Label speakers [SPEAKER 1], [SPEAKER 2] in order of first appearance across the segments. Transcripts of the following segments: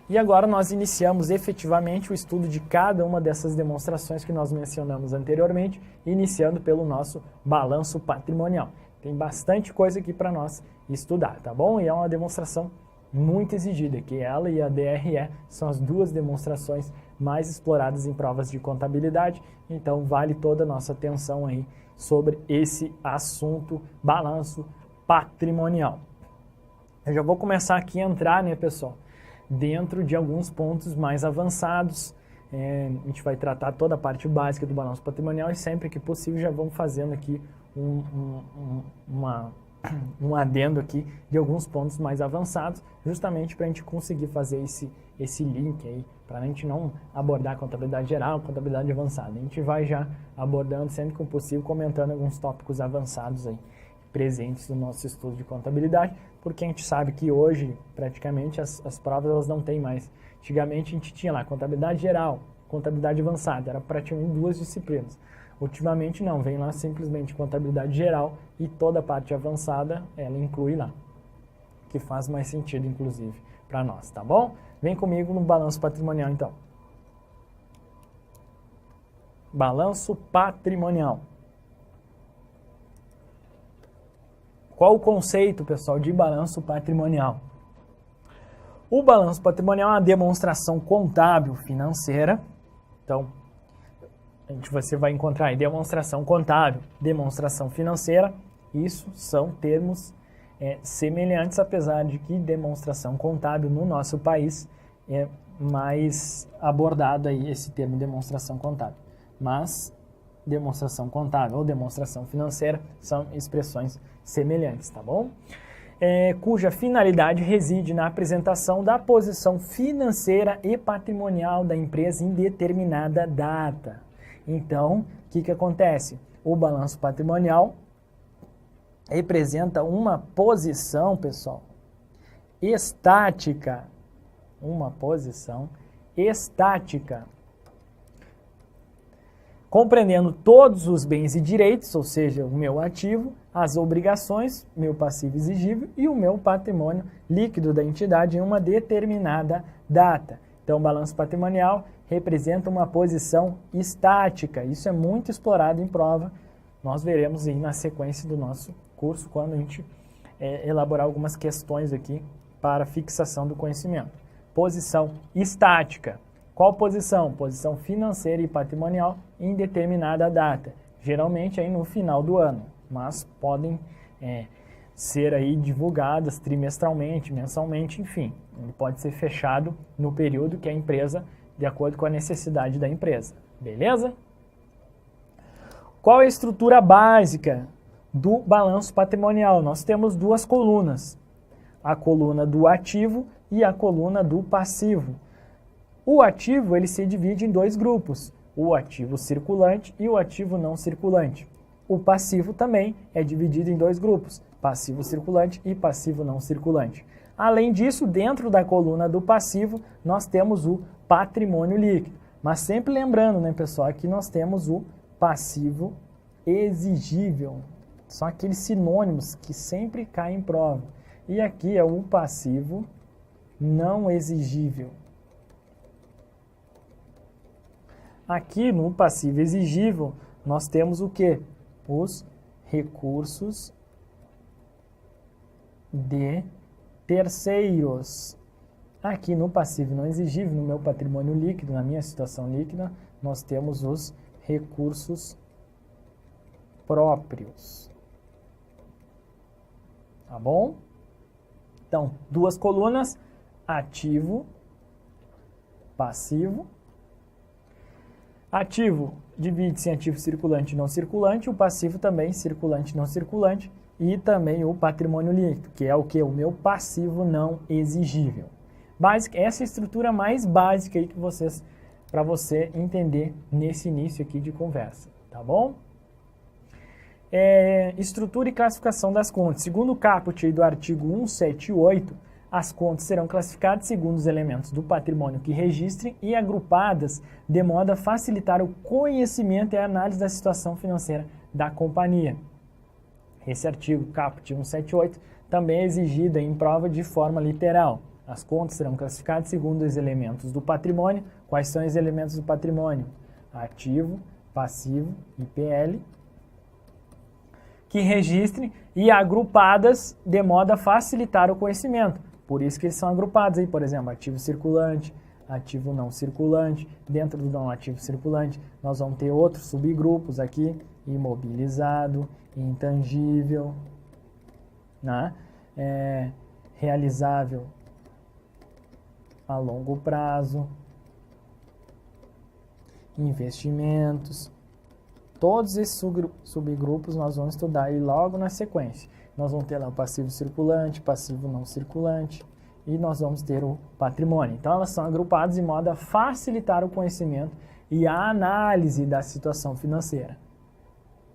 [SPEAKER 1] E agora nós iniciamos efetivamente o estudo de cada uma dessas demonstrações que nós mencionamos anteriormente, iniciando pelo nosso balanço patrimonial. Tem bastante coisa aqui para nós estudar, tá bom? E é uma demonstração muito exigida, que ela e a DRE são as duas demonstrações mais exploradas em provas de contabilidade, então vale toda a nossa atenção aí sobre esse assunto, balanço patrimonial. Eu já vou começar aqui a entrar, né, pessoal, dentro de alguns pontos mais avançados. A gente vai tratar toda a parte básica do balanço patrimonial e sempre que possível já vamos fazendo aqui um adendo aqui de alguns pontos mais avançados, justamente para a gente conseguir fazer esse link aí, para a gente não abordar contabilidade geral, contabilidade avançada. A gente vai já abordando sempre que possível, comentando alguns tópicos avançados aí, presentes no nosso estudo de contabilidade, porque a gente sabe que hoje, praticamente, as provas elas não tem mais. Antigamente a gente tinha lá contabilidade geral, contabilidade avançada, era praticamente duas disciplinas. Ultimamente não, vem lá simplesmente contabilidade geral e toda a parte avançada ela inclui lá, que faz mais sentido inclusive para nós, tá bom? Vem comigo no balanço patrimonial então. Balanço patrimonial. Qual o conceito, pessoal, de balanço patrimonial? O balanço patrimonial é uma demonstração contábil financeira. Então, você vai encontrar aí demonstração contábil, demonstração financeira. Isso são termos semelhantes, apesar de que demonstração contábil no nosso país é mais abordado aí esse termo demonstração contábil. Mas demonstração contábil ou demonstração financeira são expressões semelhantes, tá bom? Cuja finalidade reside na apresentação da posição financeira e patrimonial da empresa em determinada data. Então, o que acontece? O balanço patrimonial representa uma posição, pessoal, estática. Uma posição estática, compreendendo todos os bens e direitos, ou seja, o meu ativo, as obrigações, meu passivo exigível e o meu patrimônio líquido da entidade em uma determinada data. Então, o balanço patrimonial representa uma posição estática. Isso é muito explorado em prova. Nós veremos aí na sequência do nosso curso, quando a gente elaborar algumas questões aqui para fixação do conhecimento. Posição estática. Qual posição? Posição financeira e patrimonial em determinada data. Geralmente aí no final do ano, mas podem ser aí divulgadas trimestralmente, mensalmente, enfim. Ele pode ser fechado no período que a empresa, de acordo com a necessidade da empresa. Beleza? Qual é a estrutura básica do balanço patrimonial? Nós temos duas colunas. A coluna do ativo e a coluna do passivo. O ativo ele se divide em dois grupos, o ativo circulante e o ativo não circulante. O passivo também é dividido em dois grupos, passivo circulante e passivo não circulante. Além disso, dentro da coluna do passivo, nós temos o patrimônio líquido. Mas sempre lembrando, né, pessoal, aqui nós temos o passivo exigível. São aqueles sinônimos que sempre caem em prova. E aqui é o passivo não exigível. Aqui no passivo exigível, nós temos o quê? Os recursos de terceiros. Aqui no passivo não exigível, no meu patrimônio líquido, na minha situação líquida, nós temos os recursos próprios. Tá bom? Então, duas colunas, ativo, passivo. Ativo divide-se em ativo circulante e não circulante, o passivo também circulante e não circulante, e também o patrimônio líquido, que é o que? O meu passivo não exigível. Essa é a estrutura mais básica aí para você entender nesse início aqui de conversa, tá bom? Estrutura e classificação das contas. Segundo o caput do artigo 178, as contas serão classificadas segundo os elementos do patrimônio que registrem e agrupadas de modo a facilitar o conhecimento e a análise da situação financeira da companhia. Esse artigo, caput 178, também é exigido em prova de forma literal. As contas serão classificadas segundo os elementos do patrimônio. Quais são os elementos do patrimônio? Ativo, passivo e PL, que registrem e agrupadas de modo a facilitar o conhecimento. Por isso que eles são agrupados aí, por exemplo, ativo circulante, ativo não circulante. Dentro do não ativo circulante, nós vamos ter outros subgrupos aqui, imobilizado, intangível, né? Realizável a longo prazo, investimentos. Todos esses subgrupos nós vamos estudar aí logo na sequência. Nós vamos ter lá o passivo circulante, passivo não circulante e nós vamos ter o patrimônio. Então elas são agrupadas de modo a facilitar o conhecimento e a análise da situação financeira.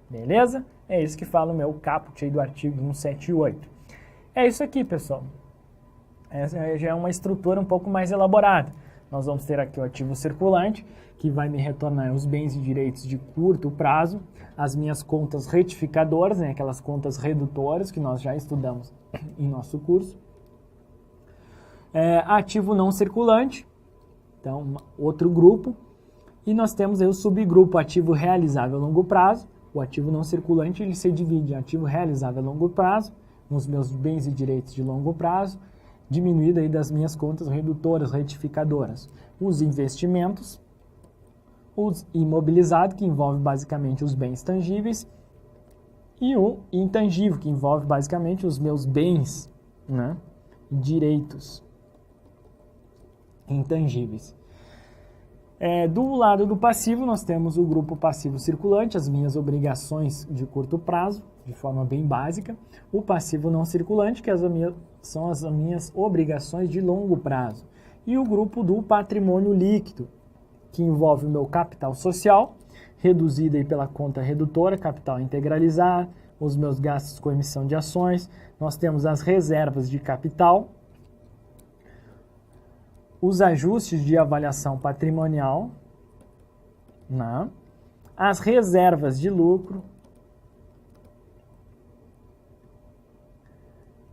[SPEAKER 1] Beleza? É isso que fala o meu caput aí do artigo 178. É isso aqui, pessoal. Essa já é uma estrutura um pouco mais elaborada. Nós vamos ter aqui o ativo circulante, que vai me retornar os bens e direitos de curto prazo, as minhas contas retificadoras, né, aquelas contas redutoras que nós já estudamos em nosso curso. Ativo não circulante, então outro grupo. E nós temos aí o subgrupo ativo realizável a longo prazo. O ativo não circulante ele se divide em ativo realizável a longo prazo, os meus bens e direitos de longo prazo, diminuído aí das minhas contas redutoras, retificadoras. Os investimentos, os imobilizados, que envolve basicamente os bens tangíveis, e o intangível, que envolve basicamente os meus bens, né, direitos intangíveis. Do lado do passivo, nós temos o grupo passivo circulante, as minhas obrigações de curto prazo, de forma bem básica. O passivo não circulante, que são as minhas obrigações de longo prazo. E o grupo do patrimônio líquido, que envolve o meu capital social, reduzido aí pela conta redutora, capital integralizar, os meus gastos com emissão de ações. Nós temos as reservas de capital, os ajustes de avaliação patrimonial, né? As reservas de lucro,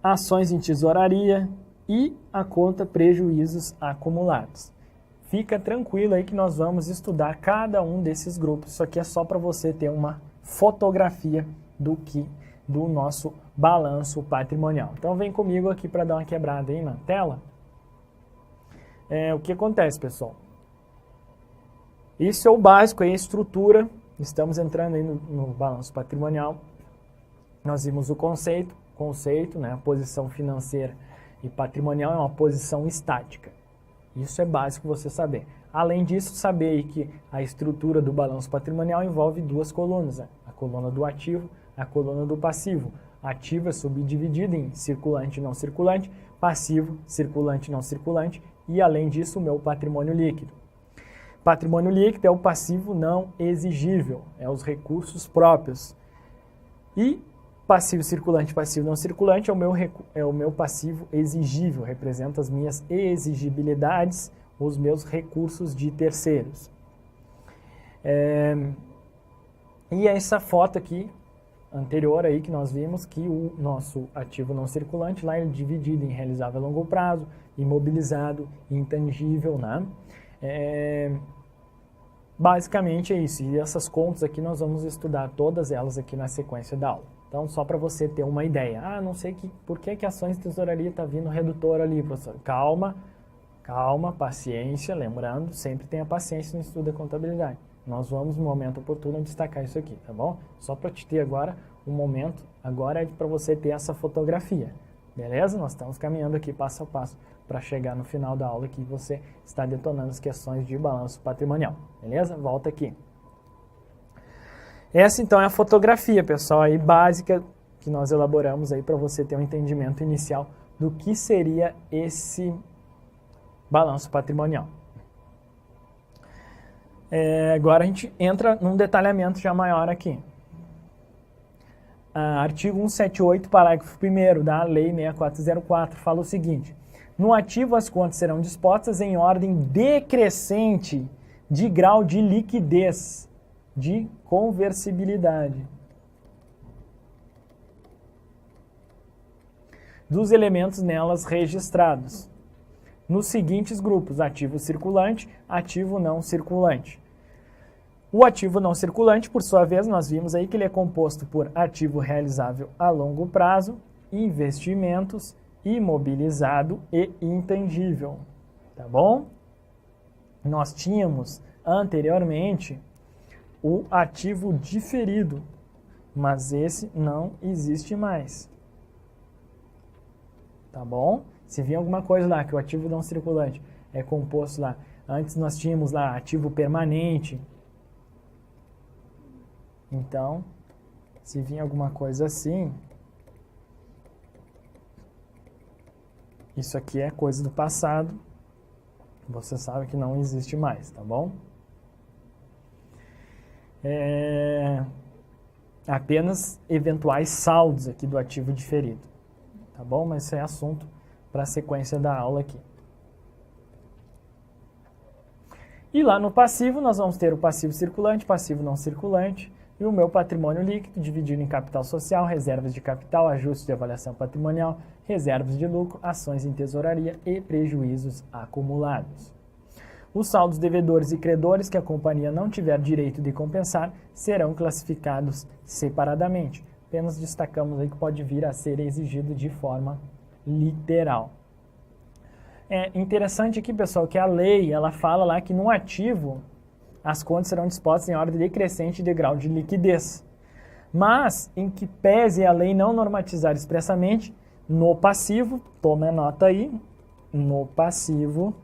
[SPEAKER 1] ações em tesouraria e a conta prejuízos acumulados. Fica tranquilo aí que nós vamos estudar cada um desses grupos. Isso aqui é só para você ter uma fotografia do nosso balanço patrimonial. Então vem comigo aqui para dar uma quebrada aí na tela. O que acontece, pessoal? Isso é o básico, aí a estrutura. Estamos entrando aí no balanço patrimonial. Nós vimos o conceito, né? A posição financeira e patrimonial é uma posição estática. Isso é básico você saber. Além disso, saber aí que a estrutura do balanço patrimonial envolve duas colunas, né? A coluna do ativo, a coluna do passivo. Ativo é subdividido em circulante e não circulante, passivo, circulante e não circulante, e além disso o meu patrimônio líquido. Patrimônio líquido é o passivo não exigível, é os recursos próprios. E passivo circulante, passivo não circulante é o meu passivo exigível, representa as minhas exigibilidades, os meus recursos de terceiros. E essa foto aqui, anterior aí que nós vimos, que o nosso ativo não circulante, lá ele é dividido em realizável a longo prazo, imobilizado, intangível, né? Basicamente é isso, e essas contas aqui nós vamos estudar todas elas aqui na sequência da aula. Então, só para você ter uma ideia. Não sei por que ações de tesouraria está vindo redutor ali, professor. Calma, paciência, lembrando, sempre tenha paciência no estudo da contabilidade. Nós vamos, no momento oportuno, destacar isso aqui, tá bom? Só para te ter agora um momento, agora é para você ter essa fotografia, beleza? Nós estamos caminhando aqui passo a passo para chegar no final da aula que você está detonando as questões de balanço patrimonial, beleza? Volta aqui. Essa então é a fotografia, pessoal, aí básica que nós elaboramos aí para você ter um entendimento inicial do que seria esse balanço patrimonial. Agora a gente entra num detalhamento já maior aqui. Artigo 178, parágrafo 1º da Lei 6404 fala o seguinte: no ativo as contas serão dispostas em ordem decrescente de grau de liquidez, de conversibilidade dos elementos nelas registrados. nos seguintes grupos: ativo circulante, ativo não circulante. O ativo não circulante, por sua vez, nós vimos aí que ele é composto por ativo realizável a longo prazo, investimentos, imobilizado e intangível. Tá bom? Nós tínhamos anteriormente o ativo diferido, mas esse não existe mais. Tá bom? Se vir alguma coisa lá que o ativo não circulante é composto lá, antes nós tínhamos lá ativo permanente. Então, se vir alguma coisa assim, isso aqui é coisa do passado, você sabe que não existe mais, tá bom? Apenas eventuais saldos aqui do ativo diferido, tá bom? Mas isso é assunto para a sequência da aula aqui. E lá no passivo, nós vamos ter o passivo circulante, passivo não circulante, e o meu patrimônio líquido dividido em capital social, reservas de capital, ajustes de avaliação patrimonial, reservas de lucro, ações em tesouraria e prejuízos acumulados. Os saldos devedores e credores que a companhia não tiver direito de compensar serão classificados separadamente. Apenas destacamos aí que pode vir a ser exigido de forma literal. É interessante aqui, pessoal, que a lei ela fala lá que no ativo as contas serão dispostas em ordem decrescente de grau de liquidez. Mas, em que pese a lei não normatizar expressamente, no passivo, tome a nota aí, no passivo,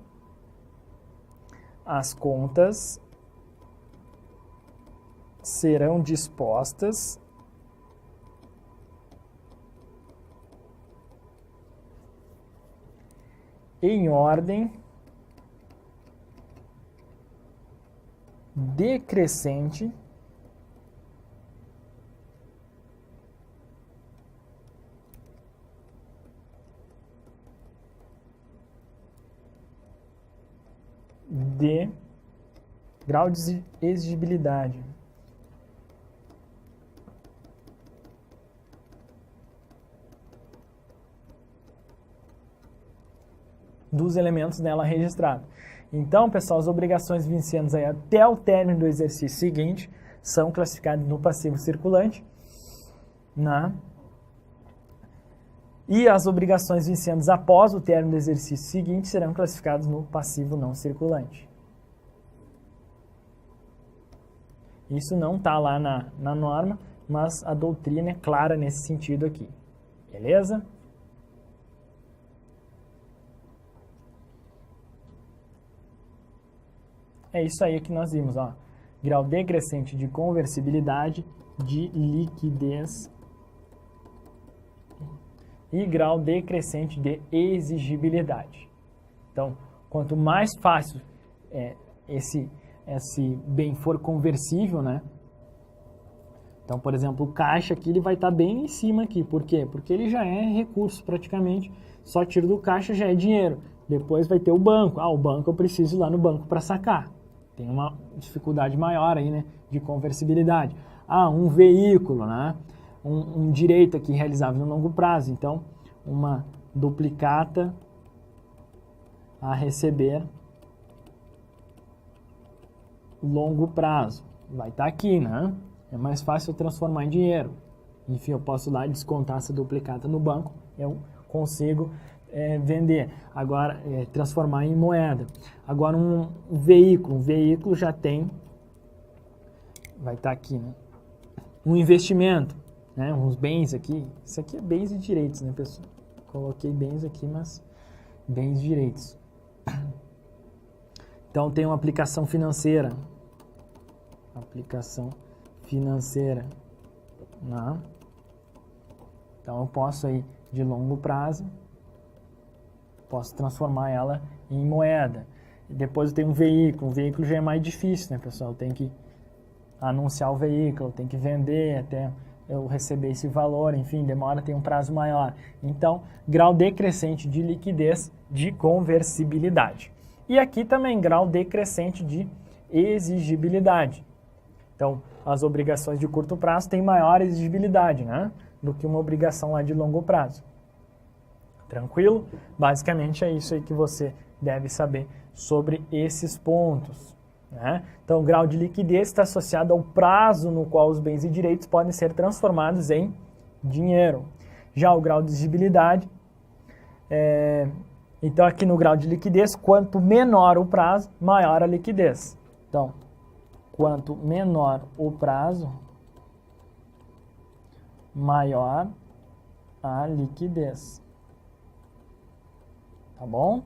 [SPEAKER 1] as contas serão dispostas em ordem decrescente de grau de exigibilidade. Dos elementos nela registrados. Então, pessoal, as obrigações vincientes aí até o término do exercício seguinte são classificadas no passivo circulante, né? E as obrigações vincientes após o término do exercício seguinte serão classificadas no passivo não circulante. Isso não está lá na norma, mas a doutrina é clara nesse sentido aqui. Beleza? É isso aí que nós vimos, ó. Grau decrescente de conversibilidade, de liquidez e grau decrescente de exigibilidade. Então, quanto mais fácil esse bem for conversível, né? Então, por exemplo, o caixa aqui ele vai estar bem em cima aqui. Por quê? Porque ele já é recurso praticamente. Só tiro do caixa já é dinheiro. Depois vai ter o banco. O banco eu preciso ir lá no banco para sacar. Tem uma dificuldade maior aí, né, de conversibilidade. Um veículo, né, um direito aqui realizável no longo prazo. Então, uma duplicata a receber longo prazo. Vai estar aqui, né? É mais fácil eu transformar em dinheiro. Enfim, eu posso lá descontar essa duplicata no banco. Eu consigo vender, agora transformar em moeda. Agora um veículo já tem, vai estar aqui, né? Um investimento, né? Uns bens aqui, isso aqui é bens e direitos, né, pessoal? Coloquei bens aqui, mas bens e direitos. Então tem uma aplicação financeira, né? Então eu posso aí de longo prazo, posso transformar ela em moeda. Depois eu tenho um veículo já é mais difícil, né, pessoal? Tem que anunciar o veículo, tem que vender até eu receber esse valor, enfim, demora, tem um prazo maior. Então, grau decrescente de liquidez, de conversibilidade. E aqui também grau decrescente de exigibilidade. Então, as obrigações de curto prazo têm maior exigibilidade, né, do que uma obrigação lá de longo prazo. Tranquilo? Basicamente é isso aí que você deve saber sobre esses pontos, né? Então, o grau de liquidez está associado ao prazo no qual os bens e direitos podem ser transformados em dinheiro. Já o grau de exigibilidade, então aqui no grau de liquidez, quanto menor o prazo, maior a liquidez. Então, quanto menor o prazo, maior a liquidez. Tá bom?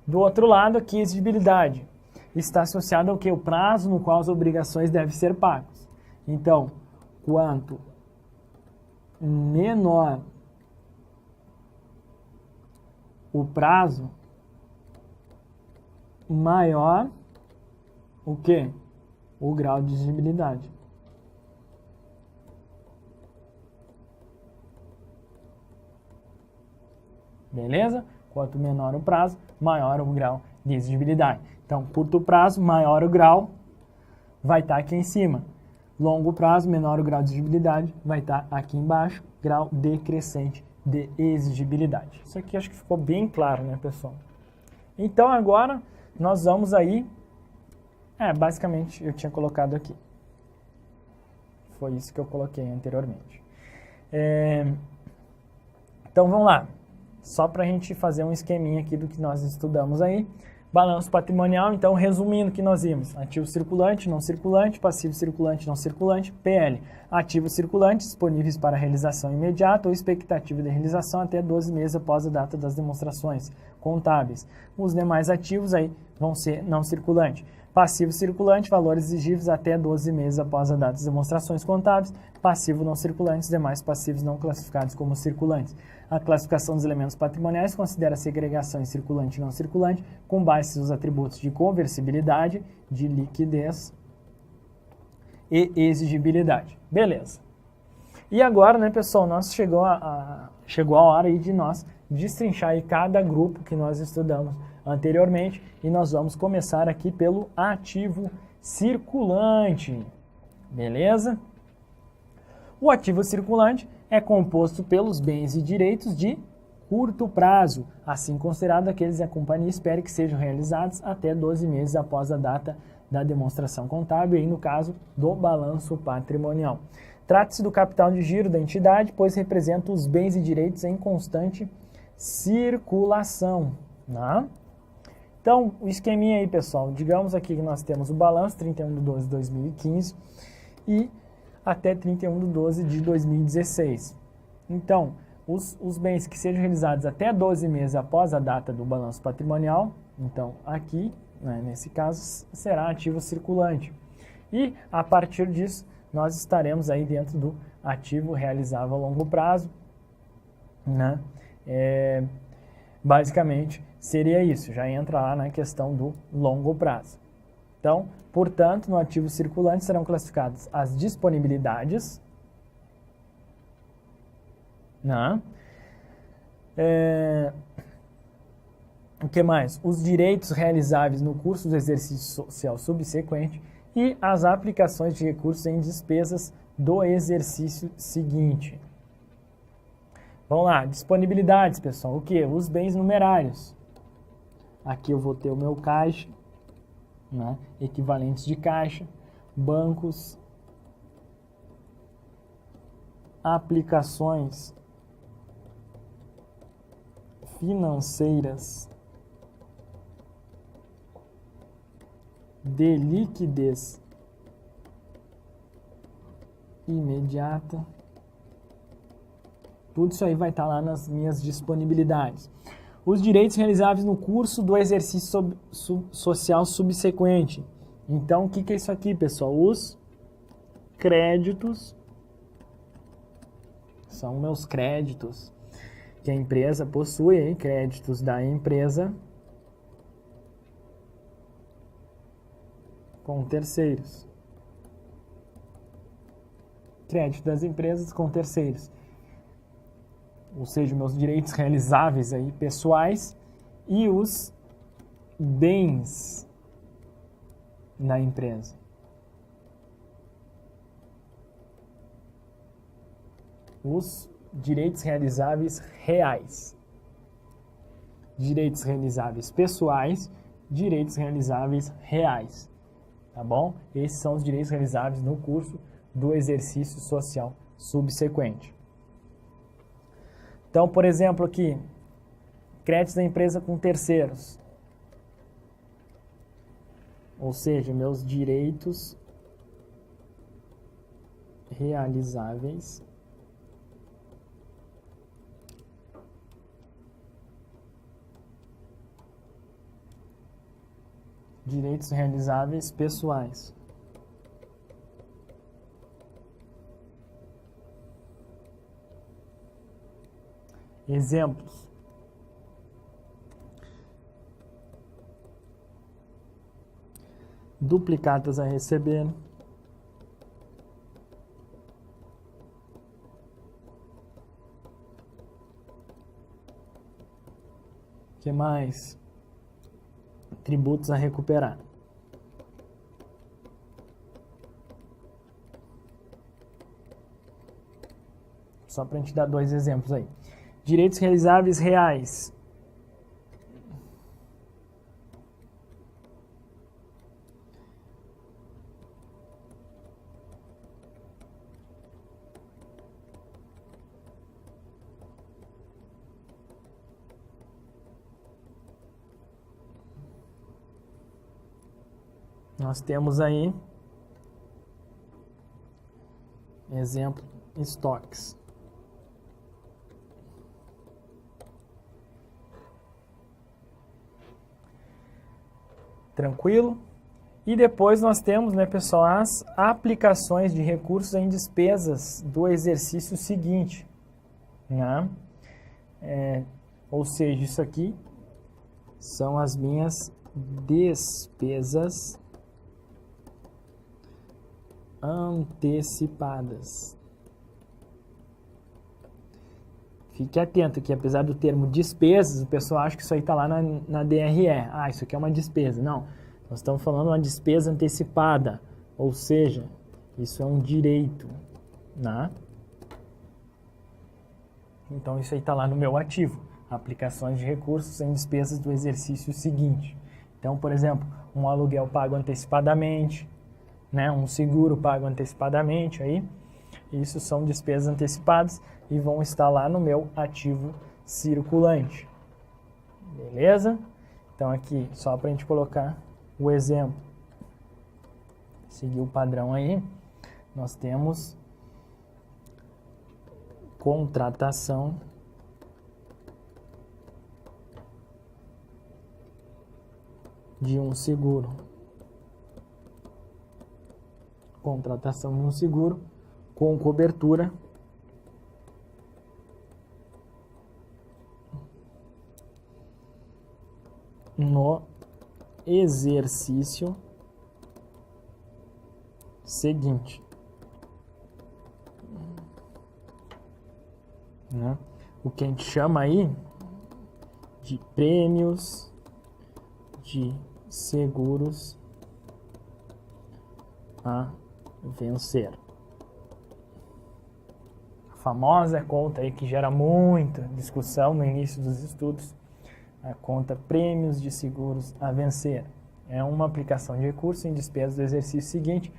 [SPEAKER 1] Do outro lado aqui, a exigibilidade está associada ao que? O prazo no qual as obrigações devem ser pagas. Então, quanto menor o prazo, maior o quê? O grau de exigibilidade. Beleza? Quanto menor o prazo, maior o grau de exigibilidade. Então, curto prazo, maior o grau, vai estar aqui em cima. Longo prazo, menor o grau de exigibilidade, vai estar aqui embaixo, grau decrescente de exigibilidade. Isso aqui acho que ficou bem claro, né, pessoal? Então, agora, nós vamos aí... basicamente, eu tinha colocado aqui. Foi isso que eu coloquei anteriormente. Então, vamos lá. Só para a gente fazer um esqueminha aqui do que nós estudamos aí. Balanço patrimonial, então, resumindo o que nós vimos. Ativo circulante, não circulante, passivo circulante, não circulante, PL. Ativos circulantes, disponíveis para realização imediata ou expectativa de realização até 12 meses após a data das demonstrações contábeis. Os demais ativos aí vão ser não circulante. Passivo circulante, valores exigíveis até 12 meses após a data das demonstrações contábeis. Passivo não circulante, os demais passivos não classificados como circulantes. A classificação dos elementos patrimoniais considera a segregação em circulante e não circulante com base nos atributos de conversibilidade, de liquidez e exigibilidade. Beleza. E agora, né, pessoal, nós chegou a hora aí de nós destrinchar aí cada grupo que nós estudamos anteriormente e nós vamos começar aqui pelo ativo circulante. Beleza? O ativo circulante é composto pelos bens e direitos de curto prazo, assim considerado aqueles que a companhia espere que sejam realizados até 12 meses após a data da demonstração contábil, e no caso do balanço patrimonial. Trata-se do capital de giro da entidade, pois representa os bens e direitos em constante circulação. Né? Então, o esqueminha aí, pessoal, digamos aqui que nós temos o balanço 31/12/2015 e até 31/12/2016. Então, os bens que sejam realizados até 12 meses após a data do balanço patrimonial, então aqui, né, nesse caso, será ativo circulante. E, a partir disso, nós estaremos aí dentro do ativo realizável a longo prazo, né? Basicamente, seria isso, já entra lá na questão do longo prazo. Então, portanto, no ativo circulante serão classificadas as disponibilidades, né? O que mais? Os direitos realizáveis no curso do exercício social subsequente e as aplicações de recursos em despesas do exercício seguinte. Vamos lá, disponibilidades, pessoal. O que? Os bens numerários. Aqui eu vou ter o meu caixa, né? Equivalentes de caixa, bancos, aplicações financeiras de liquidez imediata. Tudo isso aí vai estar lá nas minhas disponibilidades. Os direitos realizáveis no curso do exercício social subsequente. Então, o que é isso aqui, pessoal? Os créditos são meus créditos que a empresa possui, hein? Créditos da empresa com terceiros. Crédito das empresas com terceiros. Ou seja, meus direitos realizáveis aí, pessoais, e os bens da empresa. Os direitos realizáveis reais. direitos realizáveis pessoais, direitos realizáveis reais, tá bom? Esses são os direitos realizáveis no curso do exercício social subsequente. Então, por exemplo, aqui, créditos da empresa com terceiros. Ou seja, meus direitos realizáveis pessoais. Exemplos. Duplicatas a receber. Que mais? Tributos a recuperar. Só para a gente dar 2 exemplos aí. Direitos realizáveis reais. Nós temos aí, exemplo, estoques. Tranquilo? E depois nós temos, né, pessoal, as aplicações de recursos em despesas do exercício seguinte, né? Ou seja, isso aqui são as minhas despesas antecipadas. Fique atento que, apesar do termo despesas, o pessoal acha que isso aí está lá na DRE. Ah, isso aqui é uma despesa. Não, nós estamos falando de uma despesa antecipada, ou seja, isso é um direito, né? Então, isso aí está lá no meu ativo. Aplicações de recursos em despesas do exercício seguinte. Então, por exemplo, um aluguel pago antecipadamente, né? Um seguro pago antecipadamente, aí, isso são despesas antecipadas e vão estar lá no meu ativo circulante. Beleza? Então, aqui, só para a gente colocar o exemplo, seguir o padrão aí, nós temos contratação de um seguro. Contratação de um seguro com cobertura no exercício seguinte, né? O que a gente chama aí de prêmios de seguros a vencer. A famosa conta aí que gera muita discussão no início dos estudos, a conta prêmios de seguros a vencer. É uma aplicação de recurso em despesas do exercício seguinte,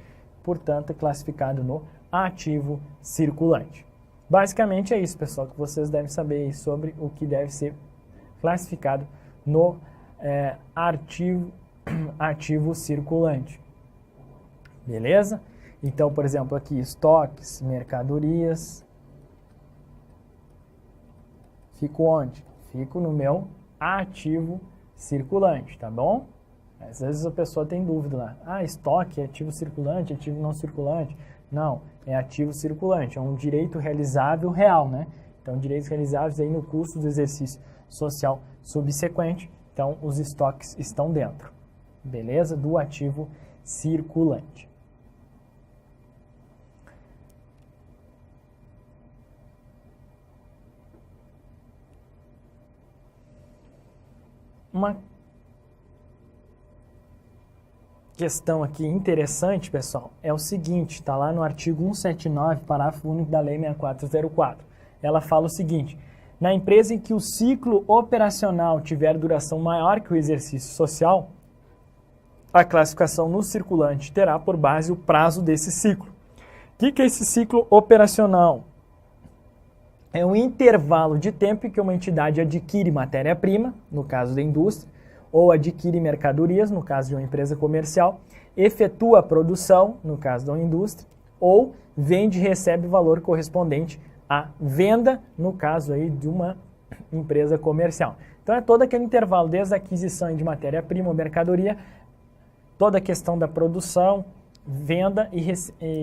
[SPEAKER 1] portanto, é classificado no ativo circulante. Basicamente é isso, pessoal, que vocês devem saber sobre o que deve ser classificado no ativo circulante. Beleza? Então, por exemplo, aqui estoques, mercadorias. Fico onde? Fico no meu ativo circulante, tá bom? Às vezes a pessoa tem dúvida lá. Ah, estoque é ativo circulante, ativo não circulante? Não, é ativo circulante, é um direito realizável real, né? Então, direitos realizáveis aí no curso do exercício social subsequente. Então, os estoques estão dentro, beleza? Do ativo circulante. Uma questão aqui interessante, pessoal, é o seguinte, está lá no artigo 179, parágrafo único da Lei 6404. Ela fala o seguinte, Na empresa em que o ciclo operacional tiver duração maior que o exercício social, a classificação no circulante terá por base o prazo desse ciclo. O que é esse ciclo operacional? É um intervalo de tempo em que uma entidade adquire matéria-prima, no caso da indústria, ou adquire mercadorias, no caso de uma empresa comercial, efetua a produção, no caso da indústria, ou vende e recebe valor correspondente à venda, no caso aí de uma empresa comercial. Então é todo aquele intervalo, desde a aquisição de matéria-prima ou mercadoria, toda a questão da produção, venda e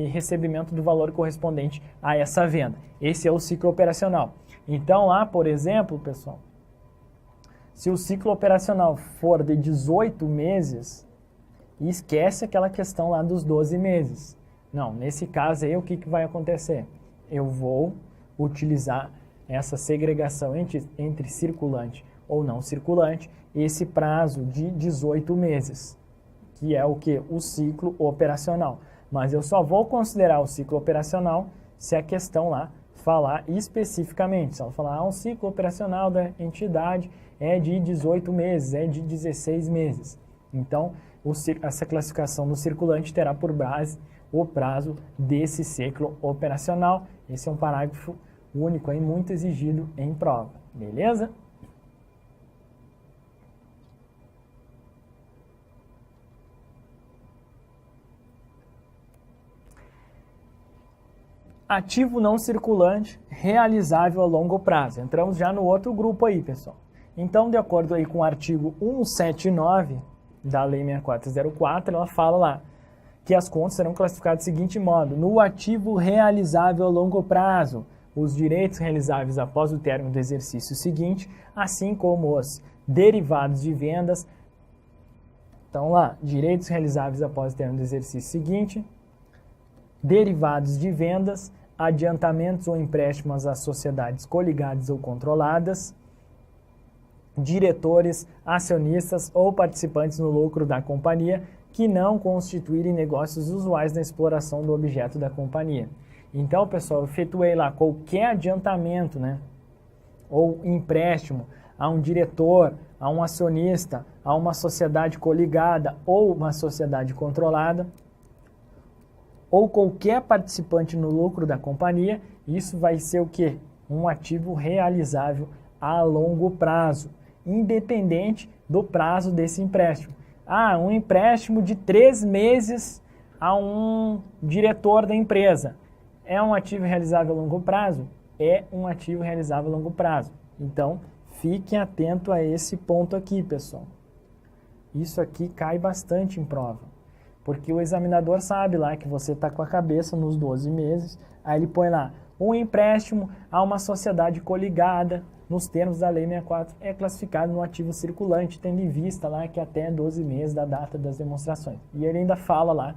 [SPEAKER 1] recebimento do valor correspondente a essa venda. Esse é o ciclo operacional. Então lá, por exemplo, pessoal, se o ciclo operacional for de 18 meses, esquece aquela questão lá dos 12 meses. Não, nesse caso aí o que vai acontecer? Eu vou utilizar essa segregação entre circulante ou não circulante, esse prazo de 18 meses, que é o que? O ciclo operacional. Mas eu só vou considerar o ciclo operacional se a questão lá falar especificamente. Se ela falar, o ciclo operacional da entidade é de 18 meses, é de 16 meses. Então, essa classificação no circulante terá por base o prazo desse ciclo operacional. Esse é um parágrafo único aí, muito exigido em prova. Beleza? Ativo não circulante realizável a longo prazo. Entramos já no outro grupo aí, pessoal. Então, de acordo aí com o artigo 179 da Lei 6404, ela fala lá que as contas serão classificadas do seguinte modo: no ativo realizável a longo prazo, os direitos realizáveis após o término do exercício seguinte, assim como os derivados de vendas. Então lá, direitos realizáveis após o término do exercício seguinte, derivados de vendas, adiantamentos ou empréstimos às sociedades coligadas ou controladas, diretores, acionistas ou participantes no lucro da companhia que não constituírem negócios usuais na exploração do objeto da companhia. Então, pessoal, eu efetuei lá qualquer adiantamento, né, ou empréstimo a um diretor, a um acionista, a uma sociedade coligada ou uma sociedade controlada, ou qualquer participante no lucro da companhia, isso vai ser o quê? Um ativo realizável a longo prazo, independente do prazo desse empréstimo. Ah, um empréstimo de 3 meses a um diretor da empresa. É um ativo realizável a longo prazo? É um ativo realizável a longo prazo. Então, fiquem atentos a esse ponto aqui, pessoal. Isso aqui cai bastante em prova, porque o examinador sabe lá que você está com a cabeça nos 12 meses, aí ele põe lá, um empréstimo a uma sociedade coligada, nos termos da Lei 64, é classificado no ativo circulante, tendo em vista lá que até 12 meses da data das demonstrações. E ele ainda fala lá,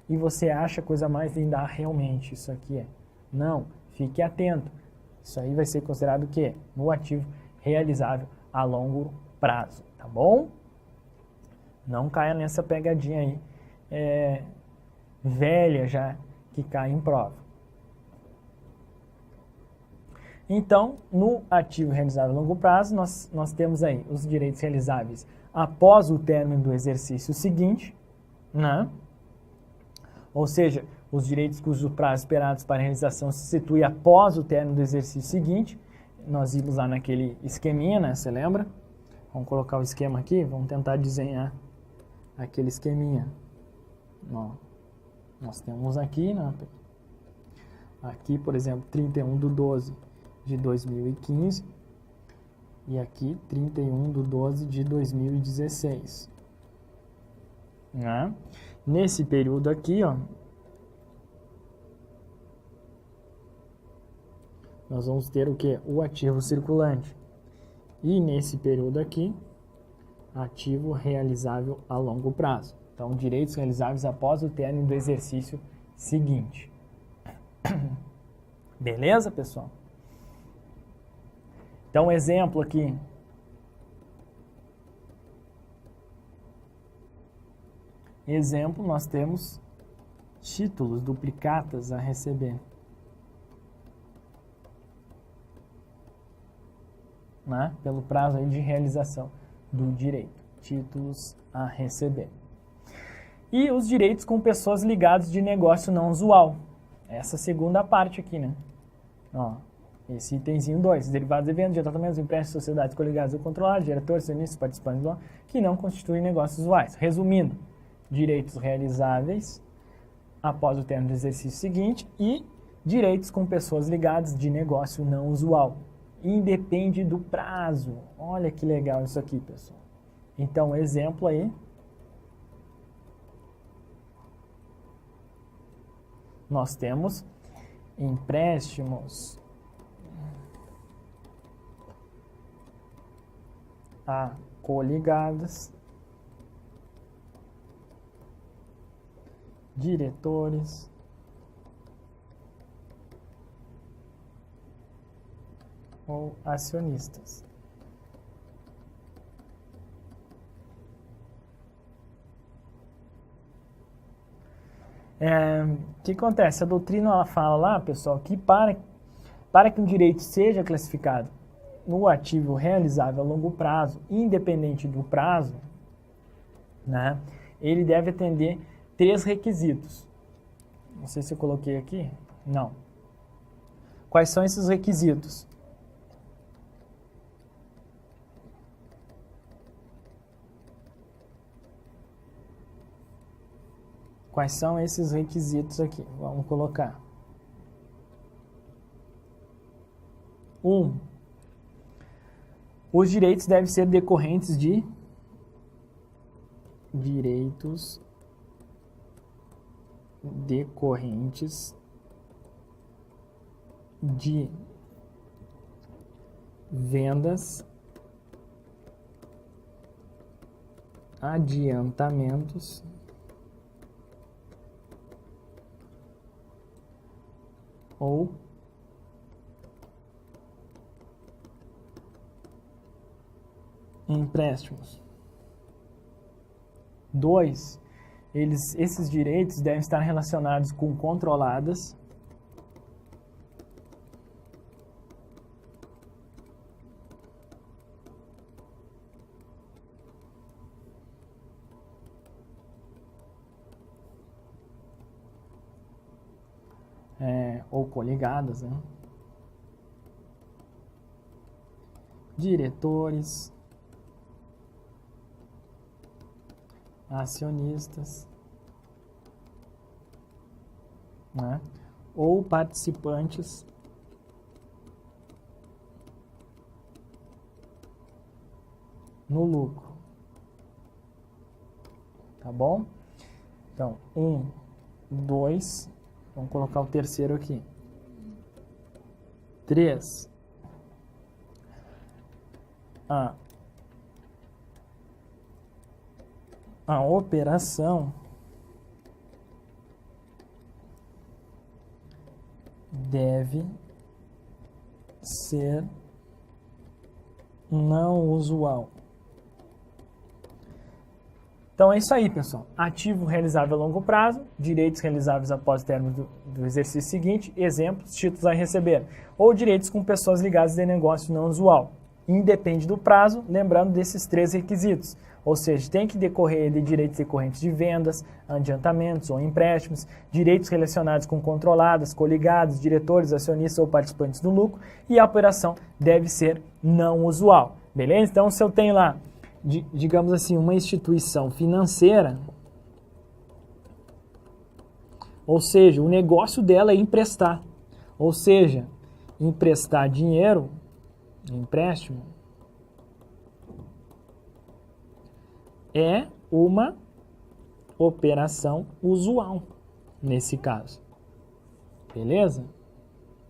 [SPEAKER 1] e você acha a coisa mais linda, realmente isso aqui é. Não, fique atento. Isso aí vai ser considerado o quê? No ativo realizável a longo prazo, tá bom? Não caia nessa pegadinha aí, velha já, que cai em prova. Então, no ativo realizável a longo prazo, nós temos aí os direitos realizáveis após o término do exercício seguinte, né? Ou seja, os direitos cujos prazos esperados para a realização se situem após o término do exercício seguinte. Nós vimos lá naquele esqueminha, né? Você lembra? Vamos colocar o esquema aqui, vamos tentar desenhar aquele esqueminha. Ó, nós temos aqui, né? Aqui, por exemplo, 31/12 de 2015 e aqui 31/12 de 2016. Né? Nesse período aqui, ó, nós vamos ter o que? O ativo circulante. E nesse período aqui, ativo realizável a longo prazo. Então, direitos realizáveis após o término do exercício seguinte. Beleza, pessoal? Então, exemplo aqui. Exemplo, nós temos títulos, duplicatas a receber. né? Pelo prazo aí de realização do direito, títulos a receber. E os direitos com pessoas ligadas de negócio não usual. Essa segunda parte aqui, né? Ó, esse itemzinho 2, derivados de vendas, de tratamentos, empréstimos, sociedades coligadas ou controladas, diretores, acionistas, participantes do que não constituem negócios usuais. Resumindo, direitos realizáveis após o término do exercício seguinte e direitos com pessoas ligadas de negócio não usual. Independe do prazo. Olha que legal isso aqui, pessoal. Então, exemplo aí. Nós temos empréstimos a coligadas, diretores, ou acionistas. O que acontece? A doutrina ela fala lá, pessoal, que para que um direito seja classificado no ativo realizável a longo prazo, independente do prazo, né, ele deve atender 3 requisitos. Não sei se eu coloquei aqui. Não. Quais são esses requisitos? Quais são esses requisitos aqui? Vamos colocar. 1. Os direitos devem ser decorrentes de direitos decorrentes de vendas, adiantamentos ou empréstimos. 2. Esses direitos devem estar relacionados com controladas, ou coligadas, né? Diretores, acionistas, né? Ou participantes no lucro. Tá bom? Então, 1, 2, vamos colocar o terceiro aqui. 3. A operação deve ser não usual. Então é isso aí, pessoal. Ativo realizável a longo prazo, direitos realizáveis após o término do exercício seguinte, exemplos, títulos a receber, ou direitos com pessoas ligadas de negócio não usual. Independe do prazo, lembrando desses 3 requisitos. Ou seja, tem que decorrer de direitos decorrentes de vendas, adiantamentos ou empréstimos, direitos relacionados com controladas, coligados, diretores, acionistas ou participantes do lucro, e a operação deve ser não usual. Beleza? Então, se eu tenho lá, digamos assim, uma instituição financeira, ou seja, o negócio dela é emprestar. Ou seja, emprestar dinheiro, empréstimo, é uma operação usual, nesse caso. Beleza?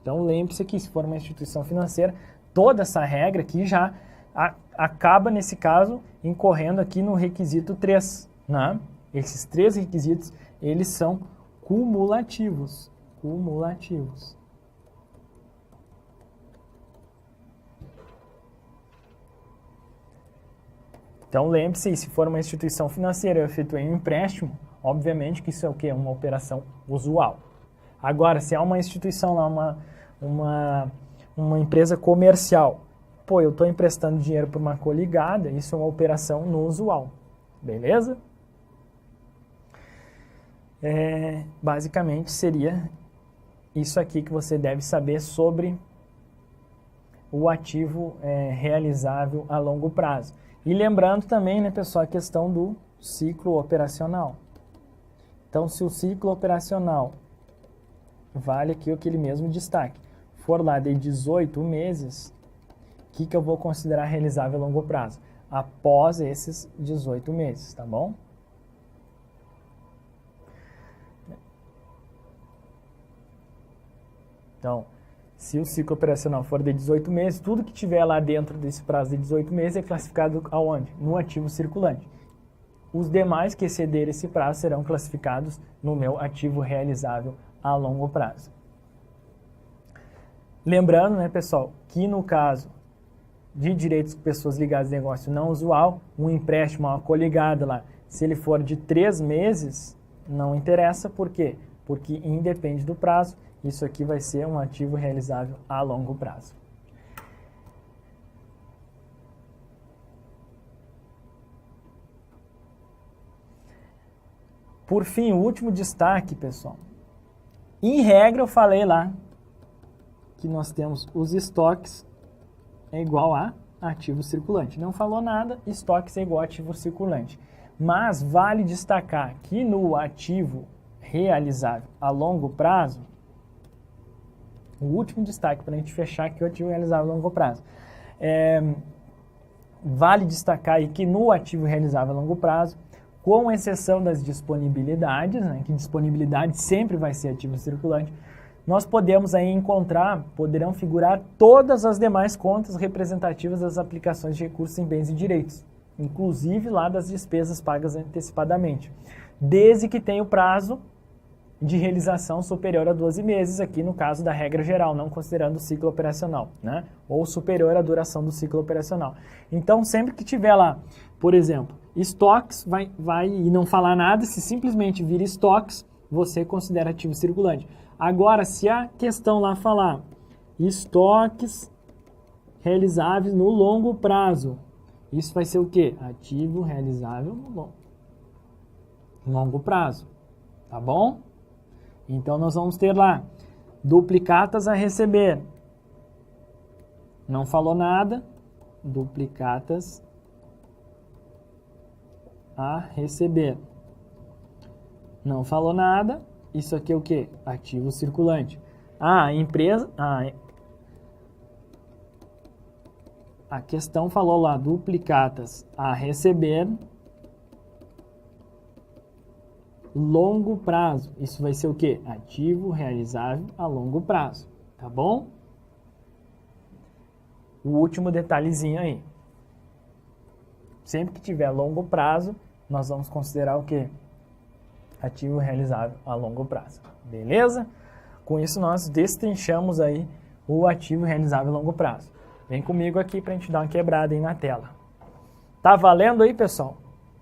[SPEAKER 1] Então, lembre-se que se for uma instituição financeira, toda essa regra aqui já acaba, nesse caso, incorrendo aqui no requisito 3. Né? Esses 3 requisitos, eles são cumulativos. Cumulativos. Então, lembre-se, se for uma instituição financeira e eu efetuei um empréstimo, obviamente que isso é o quê? Uma operação usual. Agora, se é uma instituição lá, uma empresa comercial, Pô, eu estou emprestando dinheiro para uma coligada, isso é uma operação no usual, beleza? Basicamente seria isso aqui que você deve saber sobre o ativo realizável a longo prazo. E lembrando também, né, pessoal, a questão do ciclo operacional. Então, se o ciclo operacional vale aqui aquele mesmo destaque, for lá de 18 meses, o que eu vou considerar realizável a longo prazo? Após esses 18 meses, tá bom? Então, se o ciclo operacional for de 18 meses, tudo que tiver lá dentro desse prazo de 18 meses é classificado aonde? No ativo circulante. Os demais que excederem esse prazo serão classificados no meu ativo realizável a longo prazo. Lembrando, né, pessoal, que no caso de direitos de pessoas ligadas a negócio não usual, um empréstimo, uma coligada lá, se ele for de 3 meses, não interessa. Por quê? Porque independe do prazo, isso aqui vai ser um ativo realizável a longo prazo. Por fim, o último destaque, pessoal. Em regra, eu falei lá que nós temos os estoques é igual a ativo circulante. Não falou nada, estoques é igual a ativo circulante. Mas vale destacar que no ativo realizável a longo prazo, o último destaque para a gente fechar aqui o ativo realizável a longo prazo. Vale destacar aí que no ativo realizável a longo prazo, com exceção das disponibilidades, né, que disponibilidade sempre vai ser ativo circulante, nós podemos aí poderão figurar todas as demais contas representativas das aplicações de recursos em bens e direitos, inclusive lá das despesas pagas antecipadamente, desde que tenha o prazo de realização superior a 12 meses, aqui no caso da regra geral, não considerando o ciclo operacional, né? Ou superior à duração do ciclo operacional. Então, sempre que tiver lá, por exemplo, estoques, vai e não falar nada, se simplesmente vir estoques, você considera ativo circulante. Agora, se a questão lá falar estoques realizáveis no longo prazo, isso vai ser o quê? Ativo realizável no longo prazo, tá bom? Então, nós vamos ter lá duplicatas a receber. Não falou nada, duplicatas a receber. Não falou nada, isso aqui é o quê? Ativo circulante. A questão falou lá, duplicatas a receber, longo prazo. Isso vai ser o quê? Ativo realizável a longo prazo, tá bom? O último detalhezinho aí. Sempre que tiver longo prazo, nós vamos considerar o quê? Ativo realizável a longo prazo. Beleza? Com isso, nós destrinchamos aí o ativo realizável a longo prazo. Vem comigo aqui para a gente dar uma quebrada aí na tela. Tá valendo aí, pessoal?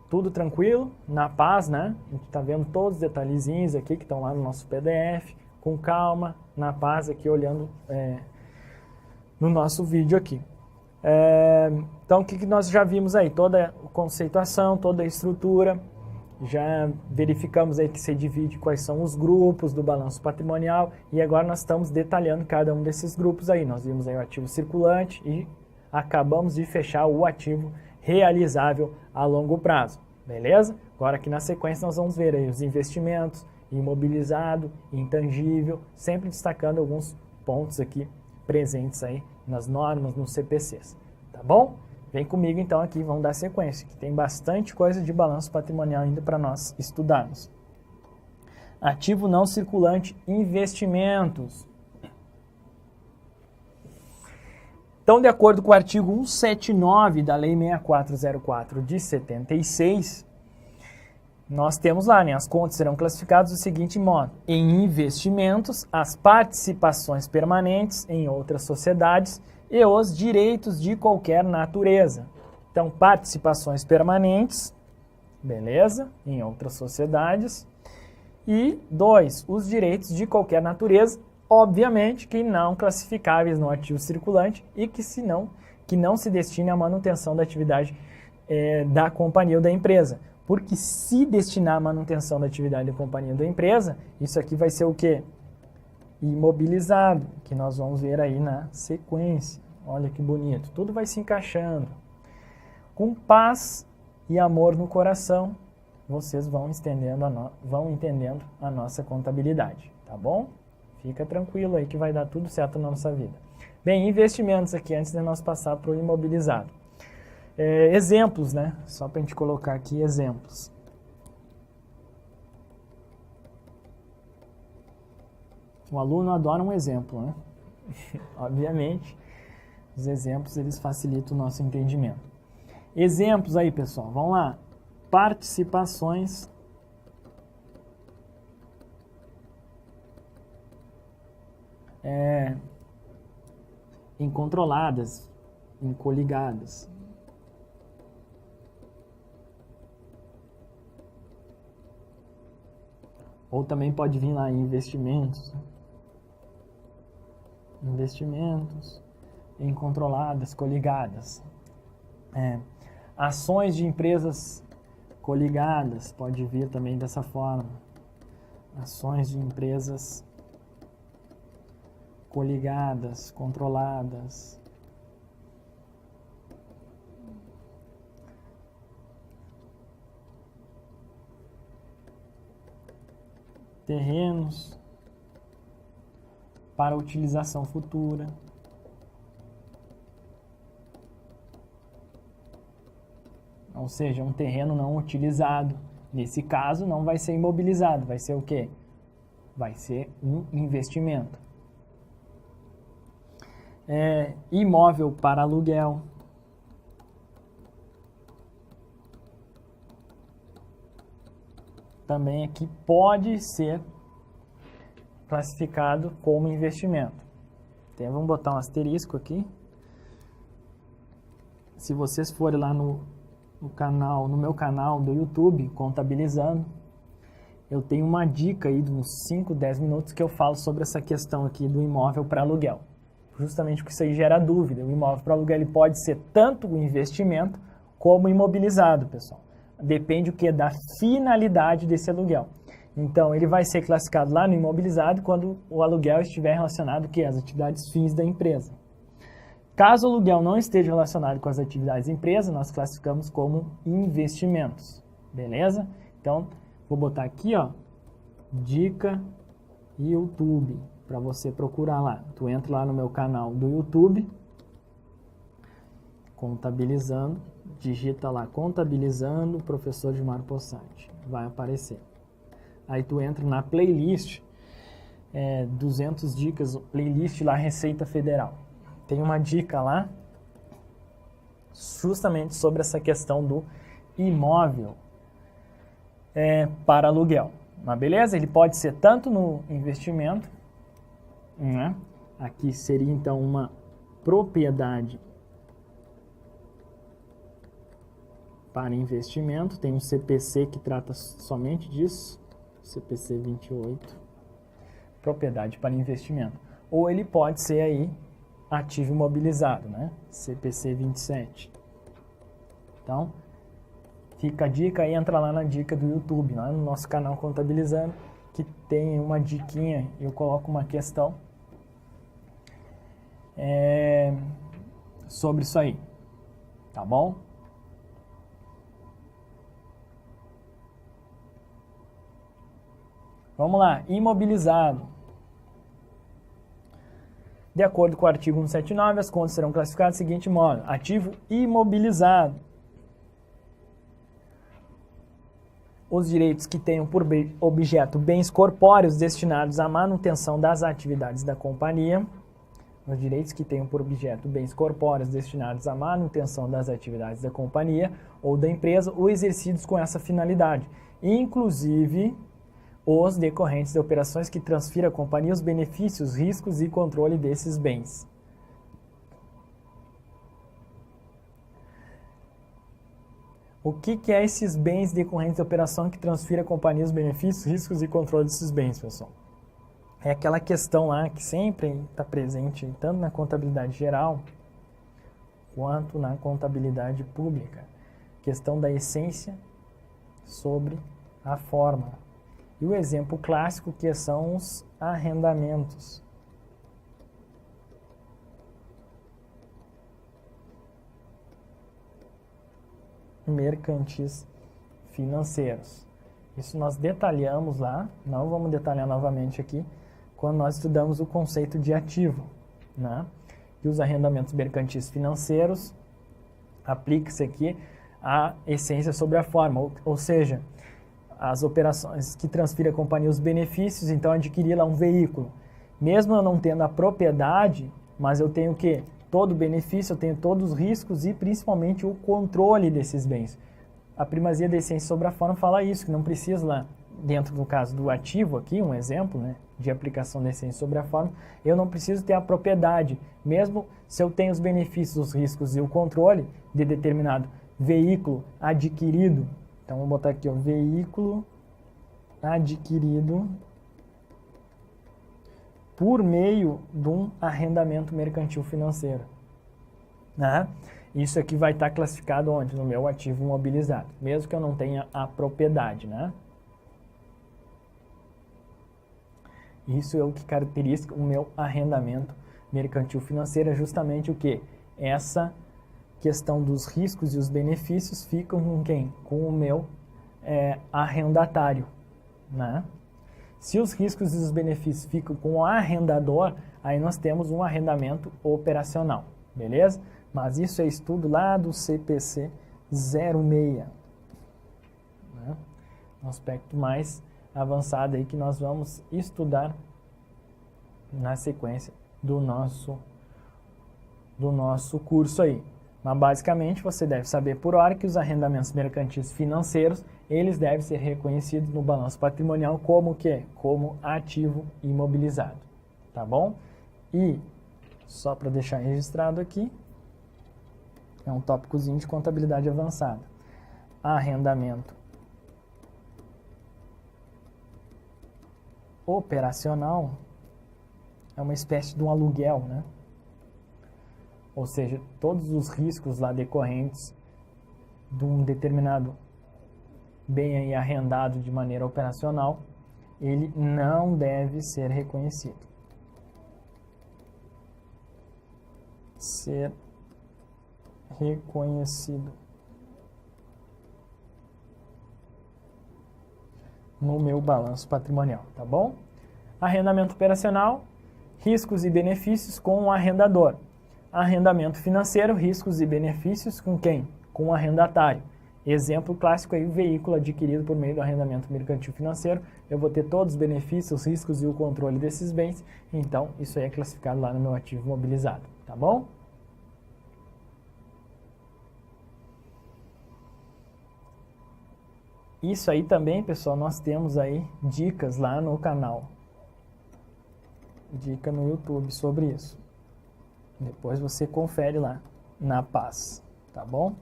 [SPEAKER 1] Tudo tranquilo? Na paz, né? A gente tá vendo todos os detalhezinhos aqui que estão lá no nosso PDF. Com calma, na paz aqui, olhando no nosso vídeo aqui. Então, o que nós já vimos aí? Toda a conceituação, toda a estrutura. Já verificamos aí que se divide quais são os grupos do balanço patrimonial. E agora nós estamos detalhando cada um desses grupos aí. Nós vimos aí o ativo circulante e acabamos de fechar o ativo realizável a longo prazo. Beleza? Agora aqui na sequência nós vamos ver aí os investimentos, imobilizado, intangível, sempre destacando alguns pontos aqui presentes aí nas normas, nos CPCs. Tá bom? Vem comigo então aqui, vamos dar sequência, que tem bastante coisa de balanço patrimonial ainda para nós estudarmos. Ativo não circulante, investimentos. Então, de acordo com o artigo 179 da Lei 6404 de 76, nós temos lá, né, as contas serão classificadas do seguinte modo: em investimentos, as participações permanentes em outras sociedades e os direitos de qualquer natureza. Então, participações permanentes, beleza, em outras sociedades. E 2, os direitos de qualquer natureza, obviamente que não classificáveis no ativo circulante e que que não se destine à manutenção da atividade da companhia ou da empresa. Porque se destinar à manutenção da atividade da companhia ou da empresa, isso aqui vai ser o quê? Imobilizado, que nós vamos ver aí na sequência. Olha que bonito, tudo vai se encaixando. Com paz e amor no coração, vocês vão entendendo a nossa contabilidade, tá bom? Fica tranquilo aí que vai dar tudo certo na nossa vida. Bem, investimentos aqui, antes de nós passar para o imobilizado. Exemplos, né? Só para a gente colocar aqui exemplos. O aluno adora um exemplo, né? Obviamente, os exemplos eles facilitam o nosso entendimento. Exemplos aí, pessoal, vamos lá. Participações incontroladas, incoligadas. Ou também pode vir lá investimentos. Investimentos incontroladas, coligadas. Ações de empresas coligadas, pode vir também dessa forma. Ações de empresas coligadas, controladas. Terrenos para utilização futura. Ou seja, um terreno não utilizado. Nesse caso, não vai ser imobilizado. Vai ser o quê? Vai ser um investimento. Imóvel para aluguel. Também aqui pode ser classificado como investimento. Então, vamos botar um asterisco aqui. Se vocês forem lá no meu canal do YouTube, Contabilizando, eu tenho uma dica aí de uns 5, 10 minutos que eu falo sobre essa questão aqui do imóvel para aluguel. Justamente porque isso aí gera dúvida. O imóvel para aluguel ele pode ser tanto um investimento como imobilizado, pessoal. Depende o que da finalidade desse aluguel. Então, ele vai ser classificado lá no imobilizado quando o aluguel estiver relacionado às atividades fins da empresa. Caso o aluguel não esteja relacionado com as atividades da empresa, nós classificamos como investimentos. Beleza? Então, vou botar aqui, ó, dica YouTube, para você procurar lá. Tu entra lá no meu canal do YouTube, Contabilizando, digita lá Contabilizando, professor Gilmar Possati, vai aparecer. Aí tu entra na playlist, 200 dicas, playlist lá Receita Federal. Tem uma dica lá, justamente sobre essa questão do imóvel para aluguel. Mas beleza? Ele pode ser tanto no investimento, né? Aqui seria então uma propriedade para investimento. Tem um CPC que trata somente disso, CPC 28, propriedade para investimento. Ou ele pode ser aí ativo imobilizado, né? CPC 27. Então, fica a dica aí, entra lá na dica do YouTube, lá no nosso canal Contabilizando, que tem uma diquinha, eu coloco uma questão sobre isso aí, tá bom? Vamos lá, imobilizado. De acordo com o artigo 179, as contas serão classificadas do seguinte modo: ativo imobilizado. Os direitos que tenham por objeto bens corpóreos destinados à manutenção das atividades da companhia. Os direitos que tenham por objeto bens corpóreos destinados à manutenção das atividades da companhia ou da empresa ou exercidos com essa finalidade, inclusive os decorrentes de operações que transfiram à companhia os benefícios, riscos e controle desses bens. O que é esses bens decorrentes de operação que transfira à companhia os benefícios, riscos e controle desses bens, pessoal? É aquela questão lá que sempre está presente, tanto na contabilidade geral, quanto na contabilidade pública. Questão da essência sobre a forma. E o exemplo clássico que são os arrendamentos. Mercantis financeiros. Isso nós detalhamos lá, não vamos detalhar novamente aqui, quando nós estudamos o conceito de ativo, né? E os arrendamentos mercantis financeiros, aplica-se aqui a essência sobre a forma, ou seja, as operações que transferem à companhia os benefícios, então adquirir lá um veículo. Mesmo eu não tendo a propriedade, mas eu tenho o quê? Todo o benefício, eu tenho todos os riscos e principalmente o controle desses bens. A primazia da essência sobre a forma fala isso, que não precisa lá, dentro do caso do ativo aqui, um exemplo, né, de aplicação da essência sobre a forma, eu não preciso ter a propriedade, mesmo se eu tenho os benefícios, os riscos e o controle de determinado veículo adquirido. Então, vou botar aqui, ó, veículo adquirido por meio de um arrendamento mercantil financeiro. Né? Isso aqui vai estar classificado onde? No meu ativo imobilizado, mesmo que eu não tenha a propriedade, né? Isso é o que caracteriza o meu arrendamento mercantil financeiro, é justamente o que? Essa questão dos riscos e os benefícios ficam com quem? Com o meu arrendatário, né? Se os riscos e os benefícios ficam com o arrendador, aí nós temos um arrendamento operacional, beleza? Mas isso é estudo lá do CPC 06, né? Um aspecto mais avançado aí que nós vamos estudar na sequência do nosso curso aí. Mas basicamente você deve saber por hora que os arrendamentos mercantis financeiros, eles devem ser reconhecidos no balanço patrimonial como o quê? Como ativo imobilizado, tá bom? E só para deixar registrado aqui, é um tópicozinho de contabilidade avançada. Arrendamento operacional é uma espécie de um aluguel, né? Ou seja, todos os riscos lá decorrentes de um determinado bem aí arrendado de maneira operacional, ele não deve ser reconhecido. Ser reconhecido no meu balanço patrimonial, tá bom? Arrendamento operacional, riscos e benefícios com o arrendador. Arrendamento financeiro, riscos e benefícios com quem? Com o arrendatário. Exemplo clássico aí, o veículo adquirido por meio do arrendamento mercantil financeiro. Eu vou ter todos os benefícios, os riscos e o controle desses bens. Então, isso aí é classificado lá no meu ativo imobilizado, tá bom? Isso aí também, pessoal, nós temos aí dicas lá no canal. Dica no YouTube sobre isso. Depois você confere lá na paz, tá bom?